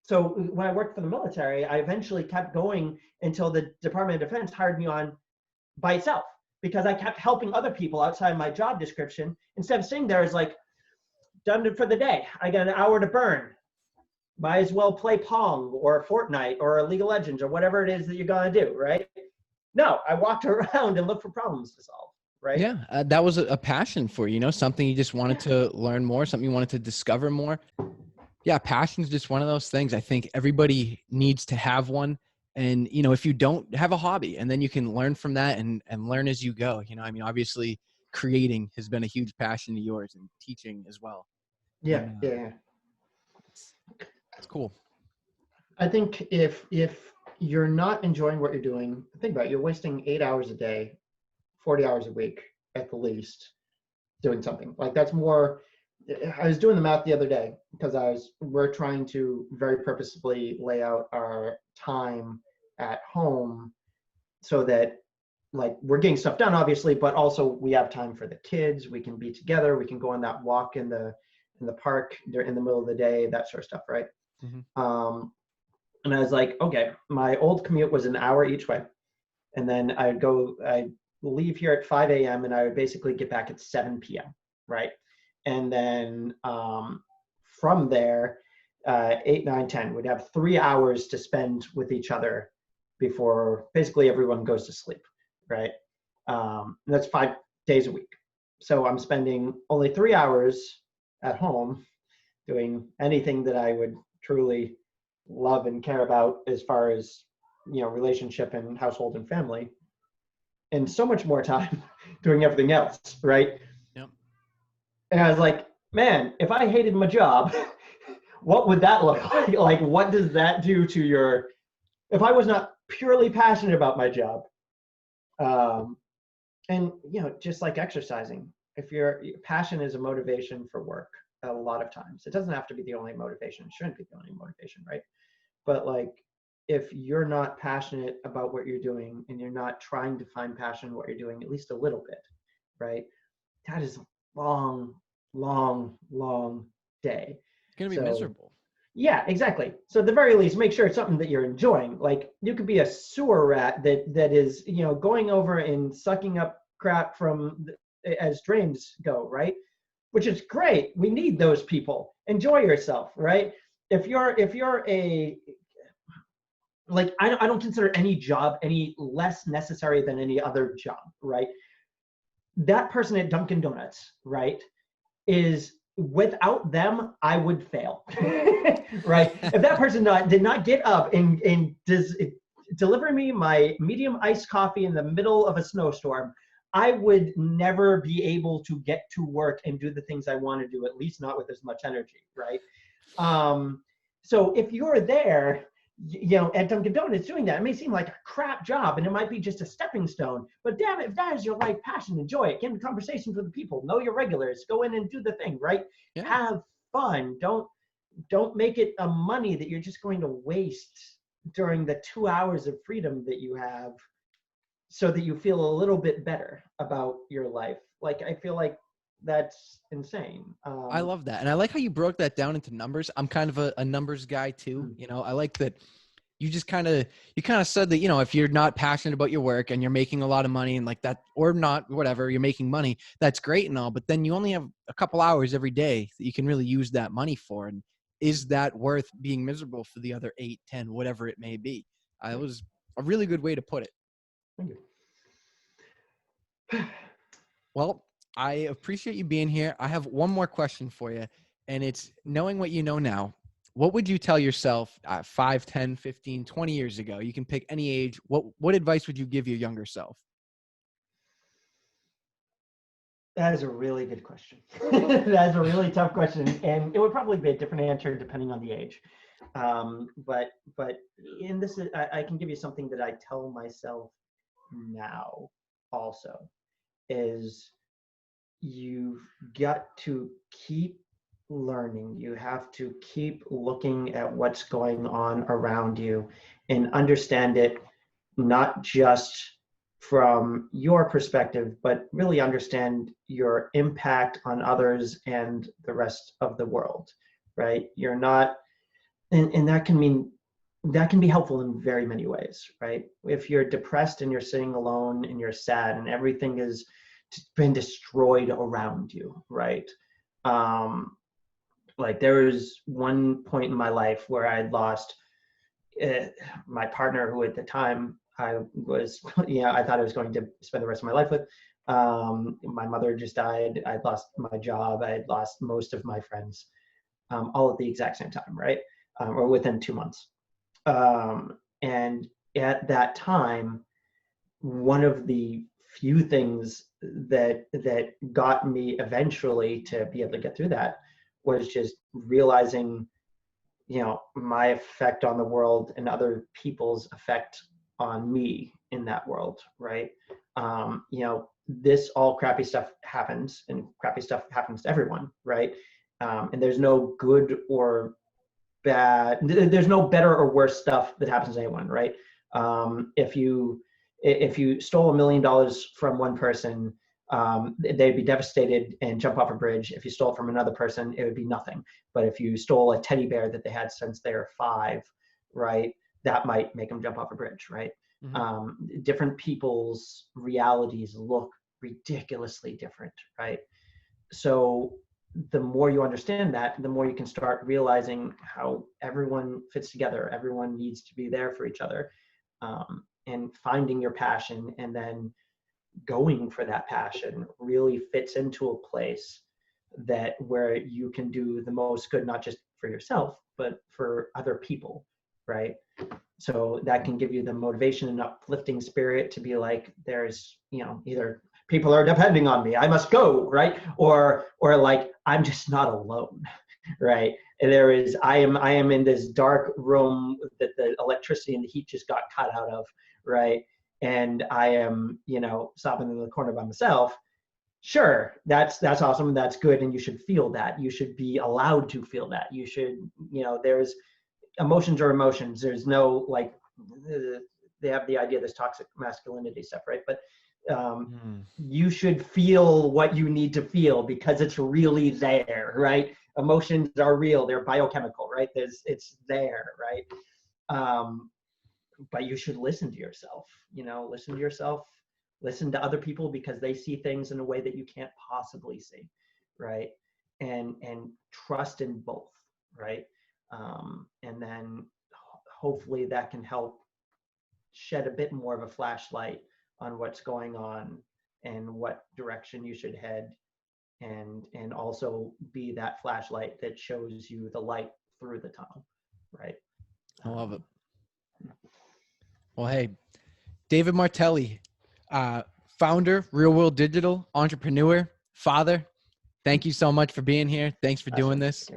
So when I worked for the military, I eventually kept going until the Department of Defense hired me on by itself, because I kept helping other people outside my job description instead of sitting there as like, done it for the day. I got an hour to burn. Might as well play Pong or Fortnite or League of Legends or whatever it is that you're gonna do, right? No, I walked around and looked for problems to solve, right? Yeah, that was a passion for you, something you just wanted to learn more, something you wanted to discover more. Yeah, passion's just one of those things. I think everybody needs to have one. And, if you don't, have a hobby, and then you can learn from that and learn as you go. I mean, obviously creating has been a huge passion of yours, and teaching as well. Yeah, And yeah. it's cool. I think if you're not enjoying what you're doing, think about it, you're wasting 8 hours a day, 40 hours a week at the least, doing something. Like that's more. I was doing the math the other day because we're trying to very purposefully lay out our time at home so that like we're getting stuff done obviously, but also we have time for the kids, we can be together, we can go on that walk in the park in the middle of the day, that sort of stuff, right? Mm-hmm. And I was like, okay, my old commute was an hour each way, and then I'd leave here at 5 a.m. and I would basically get back at 7 p.m., right? And then from there, 8, 9, 10, we'd have 3 hours to spend with each other before basically everyone goes to sleep, right? That's 5 days a week. So I'm spending only 3 hours at home doing anything that I would truly love and care about as far as, relationship and household and family, and so much more time doing everything else, right? Yep. And I was like, man, if I hated my job, what would that look like? Like, what does that do to if I was not purely passionate about my job? And, just like exercising, if your passion is a motivation for work, a lot of times, it doesn't have to be the only motivation. It shouldn't be the only motivation, right? But like, if you're not passionate about what you're doing and you're not trying to find passion in what you're doing, at least a little bit, right? That is a long, long, long day. It's going to be So miserable. yeah, exactly. So at the very least, make sure it's something that you're enjoying. Like you could be a sewer rat that is, going over and sucking up crap from as drains go, right? Which is great. We need those people. Enjoy yourself, right? If you're a like I don't consider any job any less necessary than any other job, right? That person at Dunkin' Donuts, right, is without them, I would fail, right? If that person did not get up and deliver me my medium iced coffee in the middle of a snowstorm, I would never be able to get to work and do the things I want to do, at least not with as much energy, right? So if you're there, at Dunkin' Donuts doing that, it may seem like a crap job and it might be just a stepping stone, but damn it, if that is your life passion, enjoy it. Get in conversations with the people, know your regulars, go in and do the thing, right? Yeah. Have fun. Don't make it a money that you're just going to waste during the 2 hours of freedom that you have so that you feel a little bit better about your life. Like, I feel like that's insane. I love that. And I like how you broke that down into numbers. I'm kind of a numbers guy too. I like that you just kind of said that, if you're not passionate about your work and you're making a lot of money and like that, or not, whatever, you're making money, that's great and all, but then you only have a couple hours every day that you can really use that money for. And is that worth being miserable for the other 8, 10, whatever it may be? It was a really good way to put it. Thank you. Well, I appreciate you being here. I have one more question for you, and it's knowing what you know now. What would you tell yourself 5, 10, 15, 20 years ago? You can pick any age. What advice would you give your younger self? That is a really good question. That is a really tough question, and it would probably be a different answer depending on the age. But in this, I can give you something that I tell myself now. Also, is you've got to keep learning. You have to keep looking at what's going on around you and understand it not just from your perspective, but really understand your impact on others and the rest of the world, right? You're not, and that can mean, that can be helpful in very many ways, right? If you're depressed and you're sitting alone and you're sad and everything has been destroyed around you, right? Um, like there was one point in my life where I had lost uh, my partner, who at the time I was, I thought I was going to spend the rest of my life with. My mother just died. I'd lost my job. I had lost most of my friends, all at the exact same time, right? Or within 2 months. And at that time, one of the few things that got me eventually to be able to get through that was just realizing, my effect on the world and other people's effect on me in that world, right? This all crappy stuff happens, and crappy stuff happens to everyone, right? And there's no good or bad, there's no better or worse stuff that happens to anyone, right? If you stole $1 million from one person, they'd be devastated and jump off a bridge. If you stole it from another person, it would be nothing. But if you stole a teddy bear that they had since they were 5, right, that might make them jump off a bridge, right? Different people's realities look ridiculously different, right? So the more you understand that, the more you can start realizing how everyone fits together. Everyone needs to be there for each other, and finding your passion and then going for that passion really fits into a place that where you can do the most good, not just for yourself, but for other people, right? So that can give you the motivation and uplifting spirit to be like, there's, either people are depending on me, I must go, right? Or like, I'm just not alone, right? And I am in this dark room that the electricity and the heat just got cut out of, right? And I am, sobbing in the corner by myself. Sure, that's awesome, that's good, and you should feel that. You should be allowed to feel that. You should, there's emotions are emotions. There's no like, they have the idea of this toxic masculinity stuff, right? But you should feel what you need to feel because it's really there, right? Emotions are real, they're biochemical, right? It's there, right? But you should listen to yourself, listen to other people because they see things in a way that you can't possibly see, right? And trust in both, right? And then hopefully that can help shed a bit more of a flashlight on what's going on and what direction you should head, and also be that flashlight that shows you the light through the tunnel, right? I love it. Well, hey, David Martelli, founder, Real World Digital, entrepreneur, father. Thank you so much for being here. Thanks for doing this.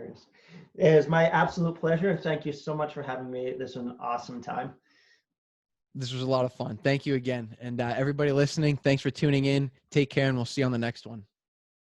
It is my absolute pleasure. Thank you so much for having me. This was an awesome time. This was a lot of fun. Thank you again. And everybody listening, thanks for tuning in. Take care, and we'll see you on the next one.